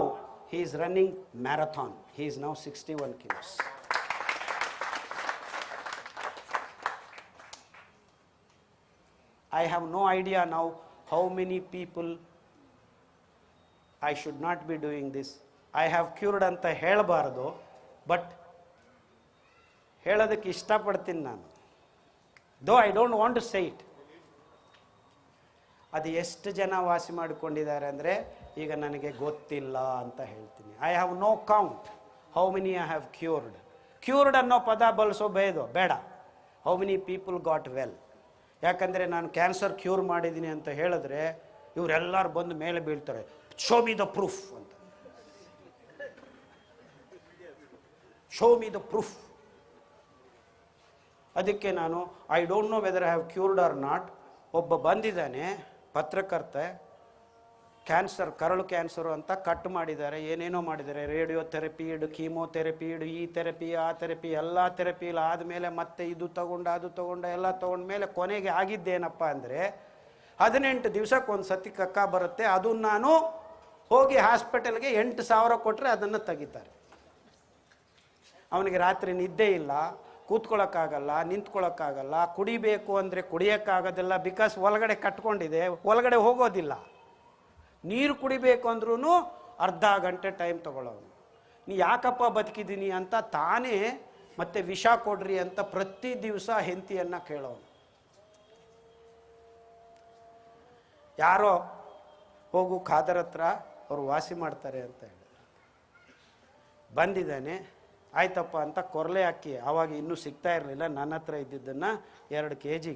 he is running marathon. He is now 61 kilos. I have no idea now how many people I should not be doing this. I have cured ಅಂತ ಹೇಳಬಾರ್ದು, ಬಟ್ ಹೇಳೋದಕ್ಕೆ ಇಷ್ಟಪಡ್ತೀನಿ ನಾನು. Though I don't want to say it. ಅದು ಎಷ್ಟು ಜನ ವಾಸಿ ಮಾಡಿಕೊಂಡಿದ್ದಾರೆ ಅಂದರೆ ಈಗ ನನಗೆ ಗೊತ್ತಿಲ್ಲ ಅಂತ ಹೇಳ್ತೀನಿ. I have no count how many I have cured. Cured ಅನ್ನೋ ಪದ ಬಳಸೋ ಬೇಡ. How many people got well? ಯಾಕಂದರೆ ನಾನು ಕ್ಯಾನ್ಸರ್ ಕ್ಯೂರ್ ಮಾಡಿದ್ದೀನಿ ಅಂತ ಹೇಳಿದ್ರೆ ಇವರೆಲ್ಲರೂ ಬಂದು ಮೇಲೆ ಬೀಳ್ತಾರೆ, ಶೋ ಮಿ ದ ಪ್ರೂಫ್ ಅಂತ. Show me the proof. ಅದಕ್ಕೆ ನಾನು I don't know whether I have cured or not. ಒಬ್ಬ ಬಂದಿದ್ದಾನೆ ಪತ್ರಕರ್ತೆ, ಕ್ಯಾನ್ಸರ್, ಕರಳು ಕ್ಯಾನ್ಸರು ಅಂತ ಕಟ್ ಮಾಡಿದ್ದಾರೆ, ಏನೇನೋ ಮಾಡಿದ್ದಾರೆ, ರೇಡಿಯೋ ಥೆರಪಿ ಇಡು, ಕೀಮೋಥೆರಪಿ ಇಡು, ಈ ಥೆರಪಿ ಆ ಥೆರಪಿ ಎಲ್ಲ ಥೆರಪಿ ಇಲ್ಲ ಆದಮೇಲೆ ಮತ್ತೆ ಇದು ತಗೊಂಡು ಅದು ತಗೊಂಡು ಎಲ್ಲ ತೊಗೊಂಡ್ಮೇಲೆ ಕೊನೆಗೆ ಆಗಿದ್ದೇನಪ್ಪ ಅಂದರೆ 18 ದಿವಸಕ್ಕೆ ಒಂದು ಸತಿ ಕಕ್ಕ ಬರುತ್ತೆ. ಅದು ನಾನು ಹೋಗಿ ಹಾಸ್ಪಿಟಲ್ಗೆ 8,000 ಕೊಟ್ಟರೆ ಅದನ್ನು ತೆಗಿತಾರೆ. ಅವನಿಗೆ ರಾತ್ರಿ ನಿದ್ದೆ ಇಲ್ಲ, ಕೂತ್ಕೊಳ್ಳೋಕ್ಕಾಗಲ್ಲ, ನಿಂತ್ಕೊಳ್ಳೋಕ್ಕಾಗಲ್ಲ, ಕುಡಿಬೇಕು ಅಂದರೆ ಕುಡಿಯೋಕ್ಕಾಗೋದಿಲ್ಲ, ಬಿಕಾಸ್ ಒಳಗಡೆ ಕಟ್ಕೊಂಡಿದೆ, ಒಳಗಡೆ ಹೋಗೋದಿಲ್ಲ. ನೀರು ಕುಡಿಬೇಕು ಅಂದ್ರೂ ಅರ್ಧ ಗಂಟೆ ಟೈಮ್ ತಗೊಳ್ಳೋನು. ನೀ ಯಾಕಪ್ಪ ಬದುಕಿದ್ದೀನಿ ಅಂತ ತಾನೇ ಮತ್ತೆ ವಿಷ ಕೊಡ್ರಿ ಅಂತ ಪ್ರತಿ ದಿವಸ ಹೆಂಡತಿಯನ್ನು ಕೇಳೋನು. ಯಾರೋ ಹೋಗು ಖಾದರ್ ಹತ್ರ ಅವರು ವಾಸಿ ಮಾಡ್ತಾರೆ ಅಂತ ಹೇಳಿ ಬಂದಿದ್ದಾನೆ. ಆಯ್ತಪ್ಪ ಅಂತ ಕೊರಲೆ ಹಾಕಿ, ಆವಾಗ ಇನ್ನೂ ಸಿಗ್ತಾ ಇರಲಿಲ್ಲ, ನನ್ನ ಹತ್ರ ಇದ್ದಿದ್ದನ್ನು 2 kg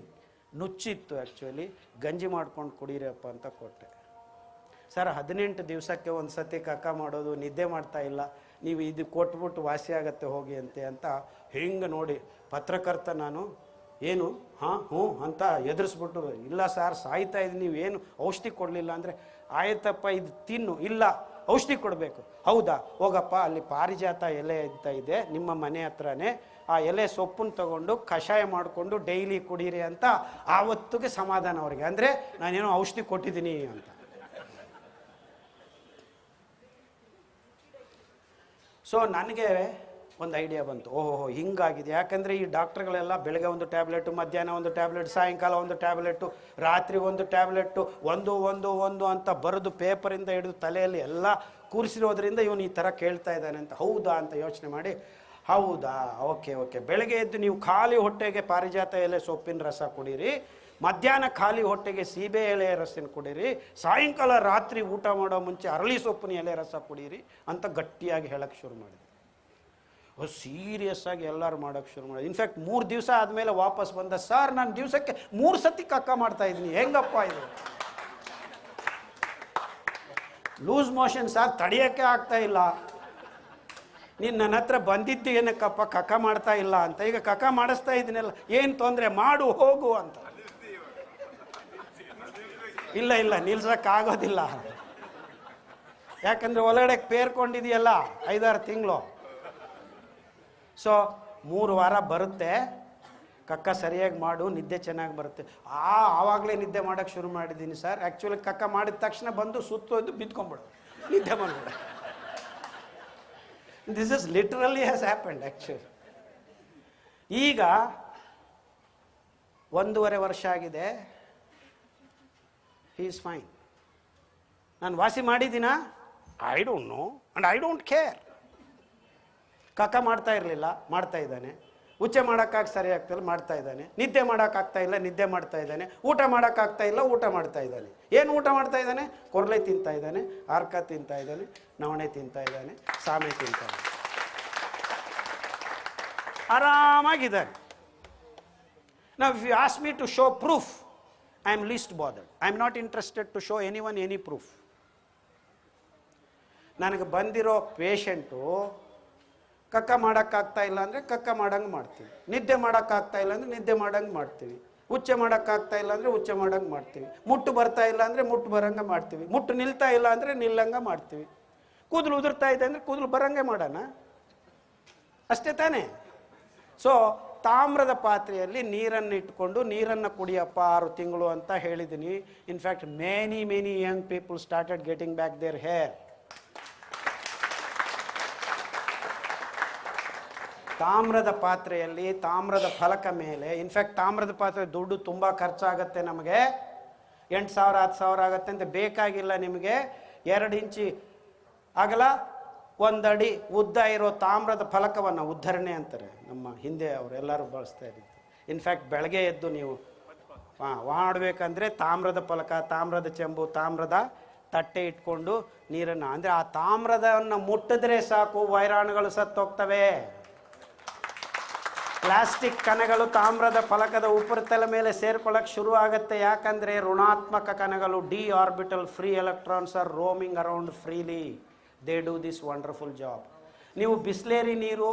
ನುಚ್ಚಿತ್ತು ಆ್ಯಕ್ಚುಲಿ, ಗಂಜಿ ಮಾಡ್ಕೊಂಡು ಕುಡೀರಪ್ಪ ಅಂತ ಕೊಟ್ಟೆ. ಸರ್ 18 ದಿವಸಕ್ಕೆ ಒಂದು ಸತಿ ಕಕ್ಕ ಮಾಡೋದು, ನಿದ್ದೆ ಮಾಡ್ತಾ ಇಲ್ಲ, ನೀವು ಇದು ಕೊಟ್ಬಿಟ್ಟು ವಾಸಿ ಆಗತ್ತೆ ಹೋಗಿ ಅಂತ ಹಿಂಗೆ ನೋಡಿ ಪತ್ರಕರ್ತ ನಾನು ಏನು ಹಾಂ ಹ್ಞೂ ಅಂತ ಎದುರಿಸ್ಬಿಟ್ಟು, ಇಲ್ಲ ಸರ್ ಸಾಯ್ತಾ ಇದ್ದೀನಿ, ನೀವೇನು ಔಷಧಿ ಕೊಡಲಿಲ್ಲ ಅಂದರೆ, ಆಯ್ತಪ್ಪ ಇದು ತಿನ್ನು, ಇಲ್ಲ ಔಷಧಿ ಕೊಡಬೇಕು, ಹೌದಾ ಹೋಗಪ್ಪ ಅಲ್ಲಿ ಪಾರಿಜಾತ ಎಲೆ ಅಂತ ಇದೆ ನಿಮ್ಮ ಮನೆ ಹತ್ರನೇ, ಆ ಎಲೆ ಸೊಪ್ಪನ್ನು ತಗೊಂಡು ಕಷಾಯ ಮಾಡಿಕೊಂಡು ಡೈಲಿ ಕುಡೀರಿ ಅಂತ ಆವತ್ತಿಗೆ ಸಮಾಧಾನ ಅವರಿಗೆ. ಅಂದರೆ ನಾನೇನೋ ಔಷಧಿ ಕೊಟ್ಟಿದ್ದೀನಿ ಅಂತ. ಸೊ ನನಗೆ ಒಂದು ಐಡಿಯಾ ಬಂತು, ಓಹೋ ಹಿಂಗಾಗಿದೆ. ಯಾಕಂದರೆ ಈ ಡಾಕ್ಟ್ರುಗಳೆಲ್ಲ ಬೆಳಗ್ಗೆ ಒಂದು ಟ್ಯಾಬ್ಲೆಟು, ಮಧ್ಯಾಹ್ನ ಒಂದು ಟ್ಯಾಬ್ಲೆಟ್, ಸಾಯಂಕಾಲ ಒಂದು ಟ್ಯಾಬ್ಲೆಟು, ರಾತ್ರಿ ಒಂದು ಟ್ಯಾಬ್ಲೆಟ್ಟು, ಒಂದು ಅಂತ ಬರೆದು ಪೇಪರಿಂದ ಹಿಡಿದು ತಲೆಯಲ್ಲಿ ಎಲ್ಲ ಕೂರಿಸಿರೋದ್ರಿಂದ ಇವನು ಈ ಥರ ಕೇಳ್ತಾ ಇದ್ದಾನೆ ಅಂತ. ಹೌದಾ ಅಂತ ಯೋಚನೆ ಮಾಡಿ, ಹೌದಾ ಓಕೆ ಬೆಳಗ್ಗೆ ಎದ್ದು ನೀವು ಖಾಲಿ ಹೊಟ್ಟೆಗೆ ಪಾರಿಜಾತ ಎಲೆ ಸೊಪ್ಪಿನ ರಸ ಕುಡೀರಿ, ಮಧ್ಯಾಹ್ನ ಖಾಲಿ ಹೊಟ್ಟೆಗೆ ಸೀಬೆ ಎಲೆ ರಸನ ಕುಡೀರಿ, ಸಾಯಂಕಾಲ ರಾತ್ರಿ ಊಟ ಮಾಡೋ ಮುಂಚೆ ಅರಳಿ ಸೊಪ್ಪಿನ ಎಲೆ ರಸ ಕುಡೀರಿ ಅಂತ ಗಟ್ಟಿಯಾಗಿ ಹೇಳಕ್ಕೆ ಶುರು ಮಾಡಿದೆ. ಸೀರಿಯಸ್ ಆಗಿ ಎಲ್ಲರೂ ಮಾಡೋಕ್ಕೆ ಶುರು ಮಾಡಿದೆ. ಇನ್ಫ್ಯಾಕ್ಟ್ 3 ದಿವಸ ಆದಮೇಲೆ ವಾಪಸ್ ಬಂದ, ಸರ್ ನಾನು ದಿವಸಕ್ಕೆ 3 ಸತಿ ಕಕ್ಕ ಮಾಡ್ತಾ ಇದ್ದೀನಿ, ಹೆಂಗಪ್ಪ ಇದು? ಲೂಸ್ ಮೋಷನ್ ಸರ್ ತಡೆಯೋಕ್ಕೆ ಆಗ್ತಾ ಇಲ್ಲ, ನೀನು ನನ್ನ ಹತ್ರ ಬಂದಿದ್ದು ಏನಕ್ಕಪ್ಪ ಕಕ್ಕ ಮಾಡ್ತಾ ಇಲ್ಲ ಅಂತ. ಈಗ ಕಕ್ಕ ಮಾಡಿಸ್ತಾ ಇದ್ದೀನಲ್ಲ, ಏನು ತೊಂದರೆ, ಮಾಡು ಹೋಗು ಅಂತ. ಇಲ್ಲ ನಿಲ್ಸಕ್ಕಾಗೋದಿಲ್ಲ, ಯಾಕಂದರೆ ಒಳಗಡೆ ಪೇರ್ಕೊಂಡಿದೆಯಲ್ಲ 5-6 ತಿಂಗಳು. ಸೊ 3 ವಾರ ಬರುತ್ತೆ, ಕಕ್ಕ ಸರಿಯಾಗಿ ಮಾಡು, ನಿದ್ದೆ ಚೆನ್ನಾಗಿ ಬರುತ್ತೆ. ಆವಾಗಲೇ ನಿದ್ದೆ ಮಾಡೋಕ್ಕೆ ಶುರು ಮಾಡಿದ್ದೀನಿ ಸರ್. ಆ್ಯಕ್ಚುಲಿ ಕಕ್ಕ ಮಾಡಿದ ತಕ್ಷಣ ಬಂದು ಸುತ್ತೋದು ಬಿದ್ಕೊಂಬಿಡು, ನಿದ್ದೆ ಮಾಡಿಬಿಡ. This is literally has happened actually. ಈಗ 1.5 ವರ್ಷ ಆಗಿದೆ, ಹಿ ಈಸ್ ಫೈನ್. ನಾನು ವಾಸಿ ಮಾಡಿದ್ದೀನಾ? I don't know and I don't care. ಕಕ್ಕ ಮಾಡ್ತಾ ಇರಲಿಲ್ಲ, ಮಾಡ್ತಾ ಇದ್ದಾನೆ. ಉಚ್ಚೆ ಮಾಡೋಕ್ಕಾಗಿ ಸರಿ ಆಗ್ತಾಯಿಲ್ಲ, ಮಾಡ್ತಾ ಇದ್ದಾನೆ. ನಿದ್ದೆ ಮಾಡೋಕ್ಕಾಗ್ತಾ ಇಲ್ಲ, ನಿದ್ದೆ ಮಾಡ್ತಾ ಇದ್ದಾನೆ. ಊಟ ಮಾಡೋಕ್ಕಾಗ್ತಾ ಇಲ್ಲ, ಊಟ ಮಾಡ್ತಾ ಇದ್ದಾನೆ. ಏನು ಊಟ ಮಾಡ್ತಾ ಇದ್ದಾನೆ? ಕೊರಲೆ ತಿಂತಾ ಇದ್ದಾನೆ, ಆರ್ಕ ತಿಂತಾ ಇದ್ದಾನೆ, ನವಣೆ ತಿಂತಾ ಇದ್ದಾನೆ, ಸಾಮೆ ತಿಂತಾ ಇದ್ದಾನೆ, ಆರಾಮಾಗಿದ್ದಾನೆ. Now if you ask me to show proof, I am least bothered. I am not interested to show anyone any proof. ನನಗೆ ಬಂದಿರೋ ಪೇಷಂಟು ಕಕ್ಕ ಮಾಡೋಕ್ಕಾಗ್ತಾ ಇಲ್ಲ ಅಂದರೆ ಕಕ್ಕ ಮಾಡಂಗೆ ಮಾಡ್ತೀವಿ, ನಿದ್ದೆ ಮಾಡೋಕ್ಕಾಗ್ತಾ ಇಲ್ಲ ಅಂದರೆ ನಿದ್ದೆ ಮಾಡಂಗೆ ಮಾಡ್ತೀವಿ, ಉಚ್ಚೆ ಮಾಡೋಕ್ಕಾಗ್ತಾ ಇಲ್ಲ ಅಂದರೆ ಉಚ್ಚೆ ಮಾಡಂಗೆ ಮಾಡ್ತೀವಿ, ಮುಟ್ಟು ಬರ್ತಾ ಇಲ್ಲ ಅಂದರೆ ಮುಟ್ಟು ಬರಂಗೆ ಮಾಡ್ತೀವಿ, ಮುಟ್ಟು ನಿಲ್ತಾ ಇಲ್ಲ ಅಂದರೆ ನಿಲ್ಲಂಗೆ ಮಾಡ್ತೀವಿ, ಕೂದಲು ಉದುರ್ತಾ ಇದೆ ಅಂದರೆ ಕೂದಲು ಬರಂಗೆ ಮಾಡೋಣ, ಅಷ್ಟೇ ತಾನೇ. ಸೊ ತಾಮ್ರದ ಪಾತ್ರೆಯಲ್ಲಿ ನೀರನ್ನು ಇಟ್ಕೊಂಡು ನೀರನ್ನು ಕುಡಿಯಪ್ಪ 6 ತಿಂಗಳು ಅಂತ ಹೇಳಿದ್ದೀನಿ. In fact many young people started getting back their hair. ತಾಮ್ರದ ಪಾತ್ರೆಯಲ್ಲಿ, ತಾಮ್ರದ ಫಲಕ ಮೇಲೆ, ಇನ್ಫ್ಯಾಕ್ಟ್ ತಾಮ್ರದ ಪಾತ್ರೆ ದುಡ್ಡು ತುಂಬ ಖರ್ಚಾಗತ್ತೆ, ನಮಗೆ 8,000 10,000 ಆಗುತ್ತೆ ಅಂತ. ಬೇಕಾಗಿಲ್ಲ ನಿಮಗೆ. 2 ಇಂಚಿ ಅಗಲ 1 ಅಡಿ ಉದ್ದ ಇರೋ ತಾಮ್ರದ ಫಲಕವನ್ನು ಉದ್ಧರಣೆ ಅಂತಾರೆ, ನಮ್ಮ ಹಿಂದೆ ಅವರೆಲ್ಲರೂ ಬಳಸ್ತಾ ಇದ್ದಿದ್ದು. ಇನ್ಫ್ಯಾಕ್ಟ್ ಬೆಳಗ್ಗೆ ಎದ್ದು ನೀವು ಮಾಡಬೇಕಂದ್ರೆ ತಾಮ್ರದ ಫಲಕ, ತಾಮ್ರದ ಚೆಂಬು, ತಾಮ್ರದ ತಟ್ಟೆ ಇಟ್ಕೊಂಡು ನೀರನ್ನು, ಅಂದರೆ ಆ ತಾಮ್ರದವನ್ನು ಮುಟ್ಟಿದ್ರೆ ಸಾಕು ವೈರಾಣುಗಳು ಸತ್ತೋಗ್ತವೆ. ಪ್ಲಾಸ್ಟಿಕ್ ಕಣಗಳು ತಾಮ್ರದ ಫಲಕದ ಉಪರಿತಲ ಮೇಲೆ ಸೇರ್ಕೊಳ್ಳೋಕೆ ಶುರು ಆಗುತ್ತೆ. ಯಾಕಂದರೆ ಋಣಾತ್ಮಕ ಕಣಗಳು d orbital free electrons are roaming around freely. They do this wonderful job. ನೀವು ಬಿಸ್ಲೇರಿ ನೀರು,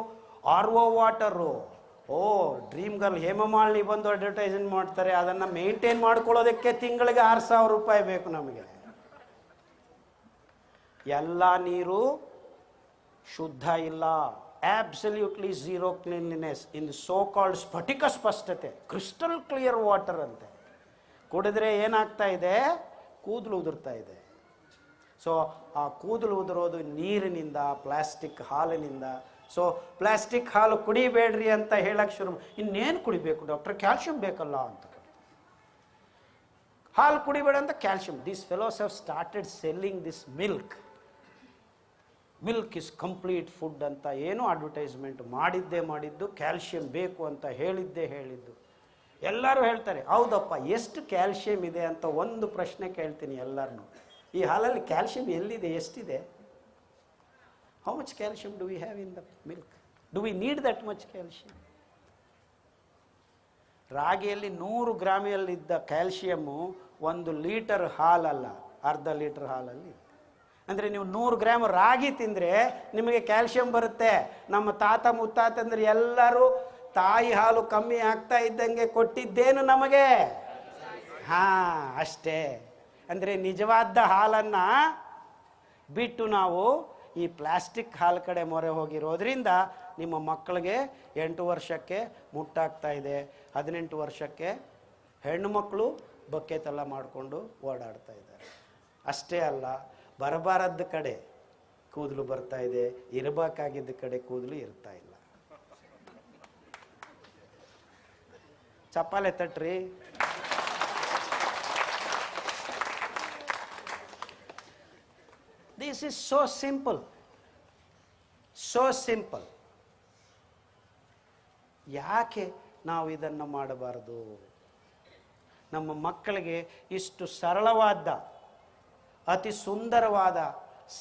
R O water, dream girl Hema Malini ಬಂದು ಅಡ್ವರ್ಟೈಸ್ಮೆಂಟ್ ಮಾಡ್ತಾರೆ. ಅದನ್ನು ಮೇಂಟೈನ್ ಮಾಡ್ಕೊಳ್ಳೋದಕ್ಕೆ ತಿಂಗಳಿಗೆ 6,000 ರೂಪಾಯಿ ಬೇಕು ನಮಗೆ. ಎಲ್ಲ ನೀರು ಶುದ್ಧ ಇಲ್ಲ. Absolutely zero cleanliness in so called ಸ್ಫಟಿಕ ಸ್ಪಷ್ಟತೆ, ಕ್ರಿಸ್ಟಲ್ ಕ್ಲಿಯರ್ ವಾಟರ್ ಅಂತೆ. ಕುಡಿದ್ರೆ ಏನಾಗ್ತಾ ಇದೆ? ಕೂದಲು ಉದುರ್ತಾ ಇದೆ. ಸೊ ಆ ಕೂದಲು ಉದುರೋದು ನೀರಿನಿಂದ, ಪ್ಲಾಸ್ಟಿಕ್ ಹಾಲಿನಿಂದ. ಸೊ ಪ್ಲಾಸ್ಟಿಕ್ ಹಾಲು ಕುಡಿಬೇಡ್ರಿ ಅಂತ ಹೇಳಕ್ಕೆ ಶುರು. ಇನ್ನೇನು ಕುಡಿಬೇಕು ಡಾಕ್ಟರ್? ಕ್ಯಾಲ್ಶಿಯಂ ಬೇಕಲ್ಲ ಅಂತ. ಹಾಲು ಕುಡಿಬೇಡ ಅಂತ calcium. These fellows have started selling this milk. Milk is complete food ಅಂತ ಏನೋ ಅಡ್ವರ್ಟೈಸ್ಮೆಂಟ್ ಮಾಡಿದ್ದು ಕ್ಯಾಲ್ಶಿಯಂ ಬೇಕು ಅಂತ ಹೇಳಿದ್ದು. ಎಲ್ಲರೂ ಹೇಳ್ತಾರೆ ಹೌದಪ್ಪ, ಎಷ್ಟು ಕ್ಯಾಲ್ಶಿಯಂ ಇದೆ ಅಂತ ಒಂದು ಪ್ರಶ್ನೆ ಕೇಳ್ತೀನಿ ಎಲ್ಲರನ್ನು. ಈ ಹಾಲಲ್ಲಿ ಕ್ಯಾಲ್ಶಿಯಂ ಎಲ್ಲಿದೆ, ಎಷ್ಟಿದೆ? How much calcium do we have in the milk? Do we need that much calcium? ರಾಗಿಯಲ್ಲಿ 100 ಗ್ರಾಮಿಯಲ್ಲಿದ್ದ ಕ್ಯಾಲ್ಶಿಯಮ್ಮು 1 ಲೀಟರ್ ಹಾಲಲ್ಲ, ಅರ್ಧ ಲೀಟರ್ ಹಾಲಲ್ಲಿ. ಅಂದರೆ ನೀವು 100 ಗ್ರಾಮ್ ರಾಗಿ ತಿಂದರೆ ನಿಮಗೆ ಕ್ಯಾಲ್ಶಿಯಂ ಬರುತ್ತೆ. ನಮ್ಮ ತಾತ ಮುತ್ತಾತಂದ್ರೆ ಎಲ್ಲರೂ ತಾಯಿ ಹಾಲು ಕಮ್ಮಿ ಆಗ್ತಾ ಇದ್ದಂಗೆ ಕೊಟ್ಟಿದ್ದೇನು ನಮಗೆ? ಅಷ್ಟೇ. ಅಂದರೆ ನಿಜವಾದ ಹಾಲನ್ನು ಬಿಟ್ಟು ನಾವು ಈ ಪ್ಲಾಸ್ಟಿಕ್ ಹಾಲು ಕಡೆ ಮೊರೆ ಹೋಗಿರೋದ್ರಿಂದ ನಿಮ್ಮ ಮಕ್ಕಳಿಗೆ 8 ವರ್ಷಕ್ಕೆ ಮುಟ್ಟಾಗ್ತಾ ಇದೆ, 18 ವರ್ಷಕ್ಕೆ ಹೆಣ್ಣು ಮಕ್ಕಳು ಬಕೆತೆಲ್ಲ ಮಾಡಿಕೊಂಡು ಓಡಾಡ್ತಾ ಇದ್ದಾರೆ. ಅಷ್ಟೇ ಅಲ್ಲ, ಬರಬಾರದ್ದ ಕಡೆ ಕೂದಲು ಬರ್ತಾ ಇದೆ, ಇರಬೇಕಾಗಿದ್ದ ಕಡೆ ಕೂದಲು ಇರ್ತಾ ಇಲ್ಲ. ಚಪ್ಪಾಳೆ ತಟ್ರಿ. This is so simple, so simple. ಯಾಕೆ ನಾವು ಇದನ್ನು ಮಾಡಬಾರದು? ನಮ್ಮ ಮಕ್ಕಳಿಗೆ ಇಷ್ಟು ಸರಳವಾದ, ಅತಿ ಸುಂದರವಾದ,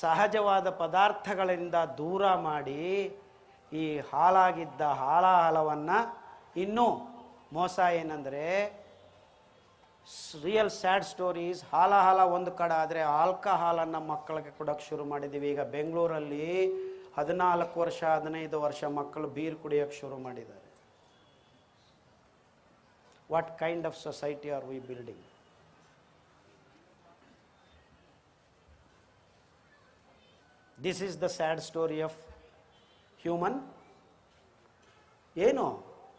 ಸಹಜವಾದ ಪದಾರ್ಥಗಳಿಂದ ದೂರ ಮಾಡಿ ಈ ಹಾಳಾಗಿದ್ದ ಹಾಲವನ್ನು ಇನ್ನೂ ಮೋಸ ಏನಂದರೆ, ರಿಯಲ್ ಸ್ಯಾಡ್ ಸ್ಟೋರೀಸ್. ಹಾಲ ಒಂದು ಕಡೆ ಆದರೆ ಆಲ್ಕಹಾಲನ್ನು ಮಕ್ಕಳಿಗೆ ಕೊಡೋಕ್ಕೆ ಶುರು ಮಾಡಿದ್ದೀವಿ. ಈಗ ಬೆಂಗಳೂರಲ್ಲಿ 14 ವರ್ಷ 15 ವರ್ಷ ಮಕ್ಕಳು ಬೀರ್ ಕುಡಿಯೋಕ್ಕೆ ಶುರು ಮಾಡಿದ್ದಾರೆ. What kind of society are we building? This is the sad story of human. ಏನು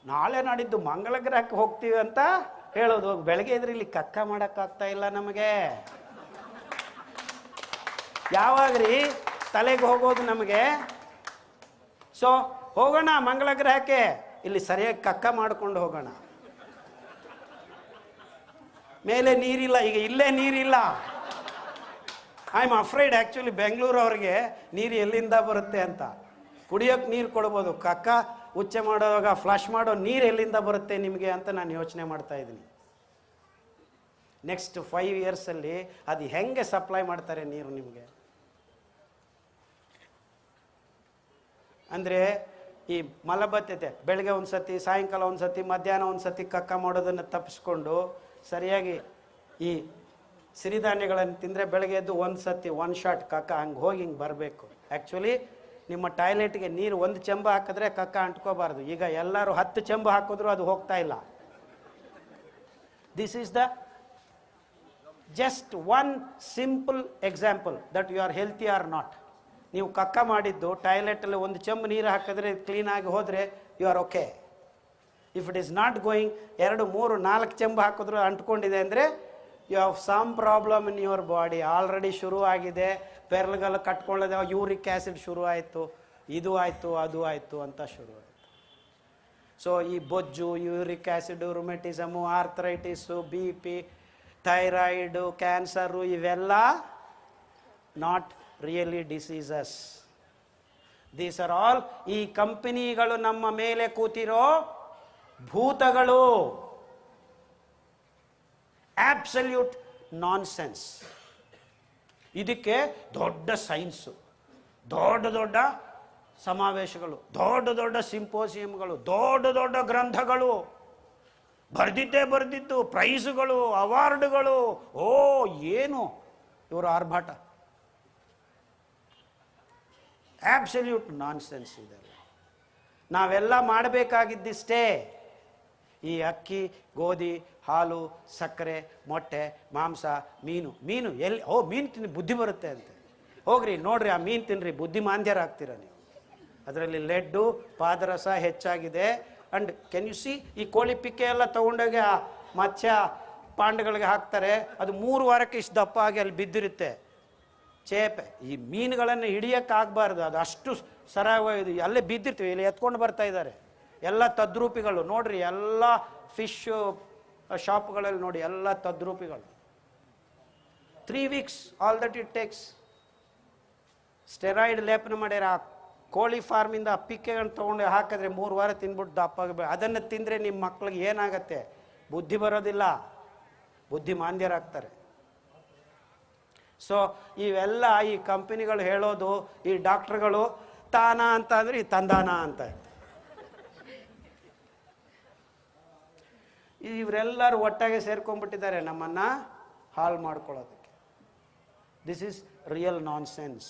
ನಾಳೆ ನಾಡಿದ್ದು ಮಂಗಳ ಗ್ರಹಕ್ಕೆ ಹೋಗ್ತೀವಿ ಅಂತ ಹೇಳೋದು, ಬೆಳಗ್ಗೆ ಇದ್ರೆ ಇಲ್ಲಿ ಕಕ್ಕ ಮಾಡೋಕ್ಕಾಗ್ತಾ ಇಲ್ಲ ನಮಗೆ. ಯಾವಾಗ್ರಿ ತಲೆಗೆ ಹೋಗೋದು ನಮಗೆ? ಸೊ ಹೋಗೋಣ ಮಂಗಳ ಗ್ರಹಕ್ಕೆ, ಇಲ್ಲಿ ಸರಿಯಾಗಿ ಕಕ್ಕ ಮಾಡ್ಕೊಂಡು ಹೋಗೋಣ. ಮೇಲೆ ನೀರಿಲ್ಲ, ಈಗ ಇಲ್ಲೇ ನೀರಿಲ್ಲ. I am afraid actually Bengaluru ಅವ್ರಿಗೆ ನೀರು ಎಲ್ಲಿಂದ ಬರುತ್ತೆ ಅಂತ. ಕುಡಿಯೋಕ್ಕೆ ನೀರು ಕೊಡ್ಬೋದು, ಕಕ್ಕ ಉಚ್ಚೆ ಮಾಡೋವಾಗ ಫ್ಲಶ್ ಮಾಡೋ ನೀರು ಎಲ್ಲಿಂದ ಬರುತ್ತೆ ನಿಮಗೆ ಅಂತ ನಾನು ಯೋಚನೆ ಮಾಡ್ತಾ ಇದ್ದೀನಿ. ನೆಕ್ಸ್ಟ್ 5 ಇಯರ್ಸಲ್ಲಿ ಅದು ಹೆಂಗೆ ಸಪ್ಲೈ ಮಾಡ್ತಾರೆ ನೀರು ನಿಮಗೆ? ಅಂದರೆ ಈ ಮಲಬದ್ಧತೆ, ಬೆಳಗ್ಗೆ ಒಂದು ಸತಿ, ಸಾಯಂಕಾಲ ಒಂದು ಸತಿ, ಮಧ್ಯಾಹ್ನ ಒಂದು ಸತಿ ಕಕ್ಕ ಮಾಡೋದನ್ನು ತಪ್ಪಿಸ್ಕೊಂಡು ಸರಿಯಾಗಿ ಈ ಸಿರಿಧಾನ್ಯಗಳನ್ನು ತಿಂದರೆ ಬೆಳಗ್ಗೆ ಎದ್ದು ಒಂದು ಸತಿ 1 ಶಾಟ್ ಕಕ್ಕ ಹಂಗೆ ಹೋಗಿ ಹಿಂಗೆ ಬರಬೇಕು. ಆ್ಯಕ್ಚುಲಿ ನಿಮ್ಮ ಟಾಯ್ಲೆಟ್ಗೆ ನೀರು 1 ಚೆಂಬು ಹಾಕಿದ್ರೆ ಕಕ್ಕ ಅಂಟ್ಕೋಬಾರ್ದು. ಈಗ ಎಲ್ಲರೂ 10 ಚೆಂಬು ಹಾಕಿದ್ರು ಅದು ಹೋಗ್ತಾ ಇಲ್ಲ. This is the just 1 simple example that you are healthy or not. ನೀವು ಕಕ್ಕ ಮಾಡಿದ್ದು ಟಾಯ್ಲೆಟಲ್ಲಿ 1 ಚೆಂಬು ನೀರು ಹಾಕಿದ್ರೆ ಕ್ಲೀನಾಗಿ ಹೋದರೆ you are okay. If it is not going 2, 3, 4 ಚೆಂಬು ಹಾಕಿದ್ರು ಅಂಟ್ಕೊಂಡಿದೆ ಅಂದರೆ you have some problem in your body. Already ಶುರು ಆಗಿದೆ, ಬೆರಳುಗಳು ಕಟ್ಕೊಳ್ಳೋದು, ಯೂರಿಕ್ ಆ್ಯಸಿಡ್ ಶುರು ಆಯಿತು, ಇದು ಆಯಿತು ಅದು ಆಯಿತು ಅಂತ ಶುರು ಆಯಿತು. ಸೊ ಈ ಬೊಜ್ಜು, uric acid, rheumatism, arthritis, BP, thyroid, cancer, ಇವೆಲ್ಲ not really diseases. These are all ಈ ಕಂಪನಿಗಳು ನಮ್ಮ ಮೇಲೆ ಕೂತಿರೋ ಭೂತಗಳು. Absolute nonsense. ಇದಕ್ಕೆ ದೊಡ್ಡ ಸೈನ್ಸು, ದೊಡ್ಡ ಸಮಾವೇಶಗಳು, ದೊಡ್ಡ ದೊಡ್ಡ ಸಿಂಪೋಸಿಯಂಗಳು, ದೊಡ್ಡ ದೊಡ್ಡ ಗ್ರಂಥಗಳು, ಬರೆದಿದ್ದು, ಪ್ರೈಸ್ಗಳು, ಅವಾರ್ಡ್ಗಳು. ಓ ಏನು ಇವರು ಆರ್ಭಾಟ! ಆಬ್ಸಲ್ಯೂಟ್ ನಾನ್ಸೆನ್ಸ್ ಇದೆಲ್ಲ. ನಾವೆಲ್ಲ ಮಾಡಬೇಕಾಗಿದ್ದಿಷ್ಟೇ, ಈ ಅಕ್ಕಿ, ಗೋಧಿ, ಹಾಲು, ಸಕ್ಕರೆ, ಮೊಟ್ಟೆ, ಮಾಂಸ, ಮೀನು ಎಲ್ಲಿ ಮೀನು ತಿನ್ನಿ ಬುದ್ಧಿ ಬರುತ್ತೆ ಅಂತೆ. ಹೋಗ್ರಿ ನೋಡ್ರಿ, ಆ ಮೀನು ತಿನ್ರಿ, ಬುದ್ಧಿಮಾಂದ್ಯರಾಗ್ತೀರ ನೀವು. ಅದರಲ್ಲಿ ಲೆಡ್ಡು, ಪಾದರಸ ಹೆಚ್ಚಾಗಿದೆ. ಅಂಡ್ ಕೆನ್ ಯು ಸಿ, ಈ ಕೋಳಿ ಪಿಕ್ಕೆ ಎಲ್ಲ ತಗೊಂಡೋಗಿ ಆ ಮತ್ಸ್ಯ ಪಾಂಡಗಳಿಗೆ ಹಾಕ್ತಾರೆ. ಅದು 3 ವಾರಕ್ಕೆ ಇಷ್ಟು ದಪ್ಪ ಆಗಿ ಅಲ್ಲಿ ಬಿದ್ದಿರುತ್ತೆ ಚೇಪೆ. ಈ ಮೀನುಗಳನ್ನು ಹಿಡಿಯೋಕ್ಕಾಗಬಾರ್ದು, ಅದು ಅಷ್ಟು ಸರಾಗವಾಗಿ ಅಲ್ಲೇ ಬಿದ್ದಿರ್ತೀವಿ. ಇಲ್ಲಿ ಎತ್ಕೊಂಡು ಬರ್ತಾ ಇದ್ದಾರೆ ಎಲ್ಲ ತದ್ರೂಪಿಗಳು. ನೋಡ್ರಿ, ಎಲ್ಲ ಫಿಶ್ ಶಾಪ್ಗಳಲ್ಲಿ ನೋಡಿ, ಎಲ್ಲ ತದ್ರೂಪಿಗಳು. 3 weeks all that it takes. Steroid ಲೇಪನ ಮಾಡ್ಯಾರ. ಆ ಕೋಳಿ ಫಾರ್ಮಿಂದ ಆ ಪಿಕ್ಕೆಗಳನ್ನು ತೊಗೊಂಡು ಹಾಕಿದ್ರೆ 3 ವಾರ ತಿಂದ್ಬಿಟ್ಟು ದಪ್ಪಾಗ. ಅದನ್ನು ತಿಂದರೆ ನಿಮ್ಮ ಮಕ್ಳಿಗೆ ಏನಾಗತ್ತೆ? ಬುದ್ಧಿ ಬರೋದಿಲ್ಲ, ಬುದ್ಧಿಮಾಂದ್ಯರಾಗ್ತಾರೆ. ಸೊ ಇವೆಲ್ಲ ಈ ಕಂಪನಿಗಳು ಹೇಳೋದು, ಈ ಡಾಕ್ಟ್ರುಗಳು ತಾನ ಅಂತ ಅಂದರೆ ಈ ತಂದಾನ ಅಂತ. ಇವರೆಲ್ಲರೂ ಒಟ್ಟಾಗೆ ಸೇರ್ಕೊಂಡ್ಬಿಟ್ಟಿದ್ದಾರೆ ನಮ್ಮನ್ನು ಹಾಳು ಮಾಡ್ಕೊಳ್ಳೋದಕ್ಕೆ. This is real nonsense.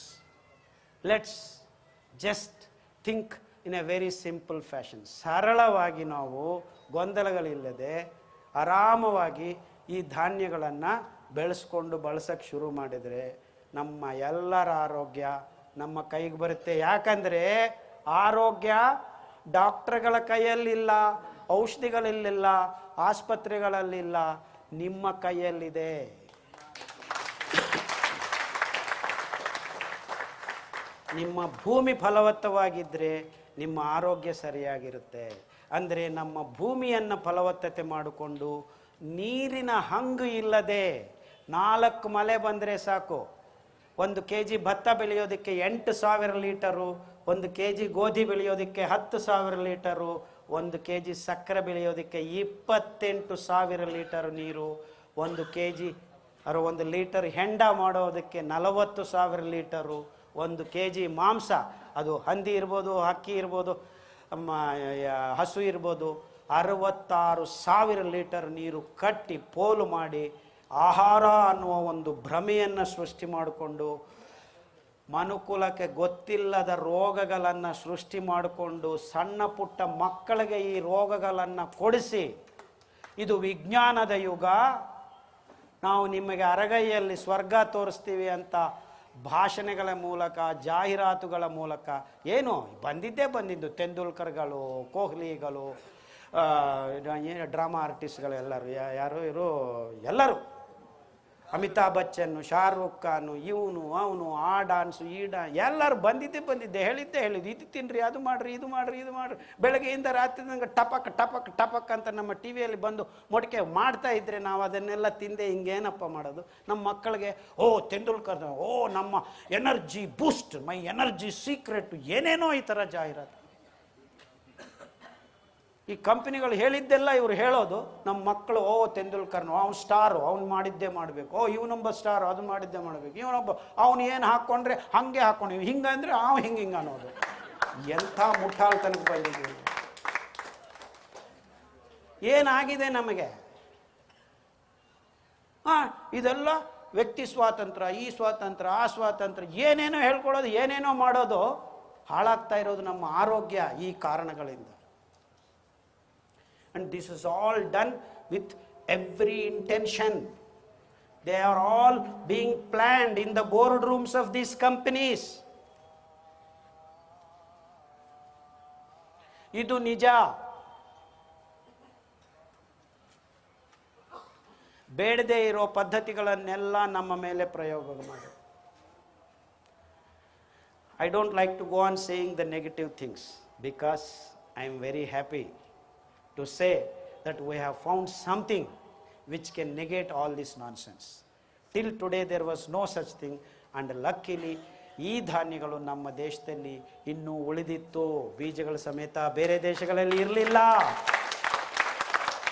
Let's just think in a very simple fashion. ಸರಳವಾಗಿ ನಾವು ಗೊಂದಲಗಳಿಲ್ಲದೆ ಆರಾಮವಾಗಿ ಈ ಧಾನ್ಯಗಳನ್ನು ಬೆಳೆಸ್ಕೊಂಡು ಬಳಸೋಕ್ಕೆ ಶುರು ಮಾಡಿದರೆ ನಮ್ಮ ಎಲ್ಲರ ಆರೋಗ್ಯ ನಮ್ಮ ಕೈಗೆ ಬರುತ್ತೆ. ಯಾಕಂದರೆ ಆರೋಗ್ಯ ಡಾಕ್ಟ್ರುಗಳ ಕೈಯಲ್ಲಿಲ್ಲ, ಔಷಧಿಗಳಲ್ಲಿಲ್ಲ, ಆಸ್ಪತ್ರೆಗಳಲ್ಲಿಲ್ಲ, ನಿಮ್ಮ ಕೈಯಲ್ಲಿದೆ. ನಿಮ್ಮ ಭೂಮಿ ಫಲವತ್ತವಾಗಿದ್ದರೆ ನಿಮ್ಮ ಆರೋಗ್ಯ ಸರಿಯಾಗಿರುತ್ತೆ. ಅಂದರೆ ನಮ್ಮ ಭೂಮಿಯನ್ನು ಫಲವತ್ತತೆ ಮಾಡಿಕೊಂಡು ನೀರಿನ ಹಂಗು ಇಲ್ಲದೆ 4 ಮಳೆ ಬಂದರೆ ಸಾಕು. 1 kg ಭತ್ತ ಬೆಳೆಯೋದಕ್ಕೆ 8,000 ಲೀಟರು, 1 kg ಗೋಧಿ ಬೆಳೆಯೋದಕ್ಕೆ 10,000 ಲೀಟರು, 1 kg ಸಕ್ಕರೆ ಬೆಳೆಯೋದಕ್ಕೆ 28,000 ಲೀಟರ್ ನೀರು, 1 kg 1 ಲೀಟರ್ ಹೆಂಡ ಮಾಡೋದಕ್ಕೆ 40,000 ಲೀಟರು, 1 kg ಮಾಂಸ, ಅದು ಹಂದಿ ಇರ್ಬೋದು, ಹಕ್ಕಿ ಇರ್ಬೋದು, ಹಸು ಇರ್ಬೋದು, 66,000 ಲೀಟರ್ ನೀರು ಕಟ್ಟಿ ಪೋಲು ಮಾಡಿ ಆಹಾರ ಅನ್ನುವ ಒಂದು ಭ್ರಮೆಯನ್ನು ಸೃಷ್ಟಿ ಮಾಡಿಕೊಂಡು ಮನುಕುಲಕ್ಕೆ ಗೊತ್ತಿಲ್ಲದ ರೋಗಗಳನ್ನು ಸೃಷ್ಟಿ ಮಾಡಿಕೊಂಡು ಸಣ್ಣ ಪುಟ್ಟ ಮಕ್ಕಳಿಗೆ ಈ ರೋಗಗಳನ್ನು ಕೊಡಿಸಿ, ಇದು ವಿಜ್ಞಾನದ ಯುಗ, ನಾವು ನಿಮಗೆ ಅರಗೈಯಲ್ಲಿ ಸ್ವರ್ಗ ತೋರಿಸ್ತೀವಿ ಅಂತ ಭಾಷಣಗಳ ಮೂಲಕ, ಜಾಹೀರಾತುಗಳ ಮೂಲಕ, ಏನು ಬಂದಿದ್ದು ತೆಂಡೂಲ್ಕರ್ಗಳು, ಕೊಹ್ಲಿಗಳು, ಡ್ರಾಮಾ ಆರ್ಟಿಸ್ಟ್ಗಳು ಎಲ್ಲರೂ, ಯಾರು ಇವರು ಎಲ್ಲರೂ, ಅಮಿತಾಬ್ ಬಚ್ಚನ್, ಶಾರುಖ್ ಖಾನು, ಇವನು ಅವನು, ಆ ಡಾನ್ಸು ಈ ಎಲ್ಲರೂ ಬಂದಿದ್ದೆ ಹೇಳಿದ್ದು, ಇದು ತಿನ್ನಿರಿ, ಅದು ಮಾಡಿರಿ, ಇದು ಮಾಡಿರಿ. ಬೆಳಗ್ಗೆಯಿಂದ ರಾತ್ರಿ ನಂಗೆ ಟಪಕ್ ಅಂತ ನಮ್ಮ ಟಿ ವಿಯಲ್ಲಿ ಬಂದು ಮೊಟಕೆ ಮಾಡ್ತಾ ಇದ್ರೆ ನಾವು ಅದನ್ನೆಲ್ಲ ತಿಂದೆ ಹಿಂಗೇನಪ್ಪ ಮಾಡೋದು? ನಮ್ಮ ಮಕ್ಕಳಿಗೆ ತೆಂಡೂಲ್ಕರ್, ನಮ್ಮ energy boost, my energy secret, ಏನೇನೋ ಈ ಥರ ಜಾಹೀರಾತು. ಈ ಕಂಪನಿಗಳು ಹೇಳಿದ್ದೆಲ್ಲ ಇವರು ಹೇಳೋದು. ನಮ್ಮ ಮಕ್ಕಳು ತೆಂಡೂಲ್ಕರ್ನು, ಅವ್ನು ಸ್ಟಾರು, ಅವ್ನು ಮಾಡಿದ್ದೇ ಮಾಡಬೇಕು, ಇವನೊಬ್ಬ ಸ್ಟಾರು, ಅದು ಮಾಡಿದ್ದೇ ಮಾಡಬೇಕು, ಇವನೊಬ್ಬ ಅವನು ಏನು ಹಾಕ್ಕೊಂಡ್ರೆ ಹಾಗೆ ಹಾಕ್ಕೊಂಡು ಹಿಂಗಂದ್ರೆ ಹಿಂಗೆ ಅನ್ನೋದು. ಎಂಥ ಮುಟ್ಟಾಳ್ತನಕ್ಕೆ ಬಂದಿದ್ದೀವಿ. ಏನಾಗಿದೆ ನಮಗೆ? ಇದೆಲ್ಲ ವ್ಯಕ್ತಿ ಸ್ವಾತಂತ್ರ್ಯ, ಈ ಸ್ವಾತಂತ್ರ್ಯ, ಆ ಸ್ವಾತಂತ್ರ್ಯ, ಏನೇನೋ ಹೇಳ್ಕೊಳ್ಳೋದು, ಏನೇನೋ ಮಾಡೋದು. ಹಾಳಾಗ್ತಾ ಇರೋದು ನಮ್ಮ ಆರೋಗ್ಯ ಈ ಕಾರಣಗಳಿಂದ. And this is all done with every intention. They are all being planned in the boardrooms of these companies. ಇದು ನಿಜ. ಬೇಡದೇ ಇರೋ ಪದ್ಧತಿಗಳನ್ನೆಲ್ಲ ನಮ್ಮ ಮೇಲೆ ಪ್ರಯೋಗ ಮಾಡಿ. I don't like to go on saying the negative things because I am very happy to say that we have found something which can negate all this nonsense. Till today there was no such thing, and luckily ಈ ಧಾನ್ಯಗಳು ನಮ್ಮ ದೇಶದಲ್ಲಿ ಇನ್ನೂ ಉಳಿದಿತ್ತು. ಬೀಜಗಳ ಸಮೇತ ಬೇರೆ ದೇಶಗಳಲ್ಲಿ ಇರಲಿಲ್ಲ.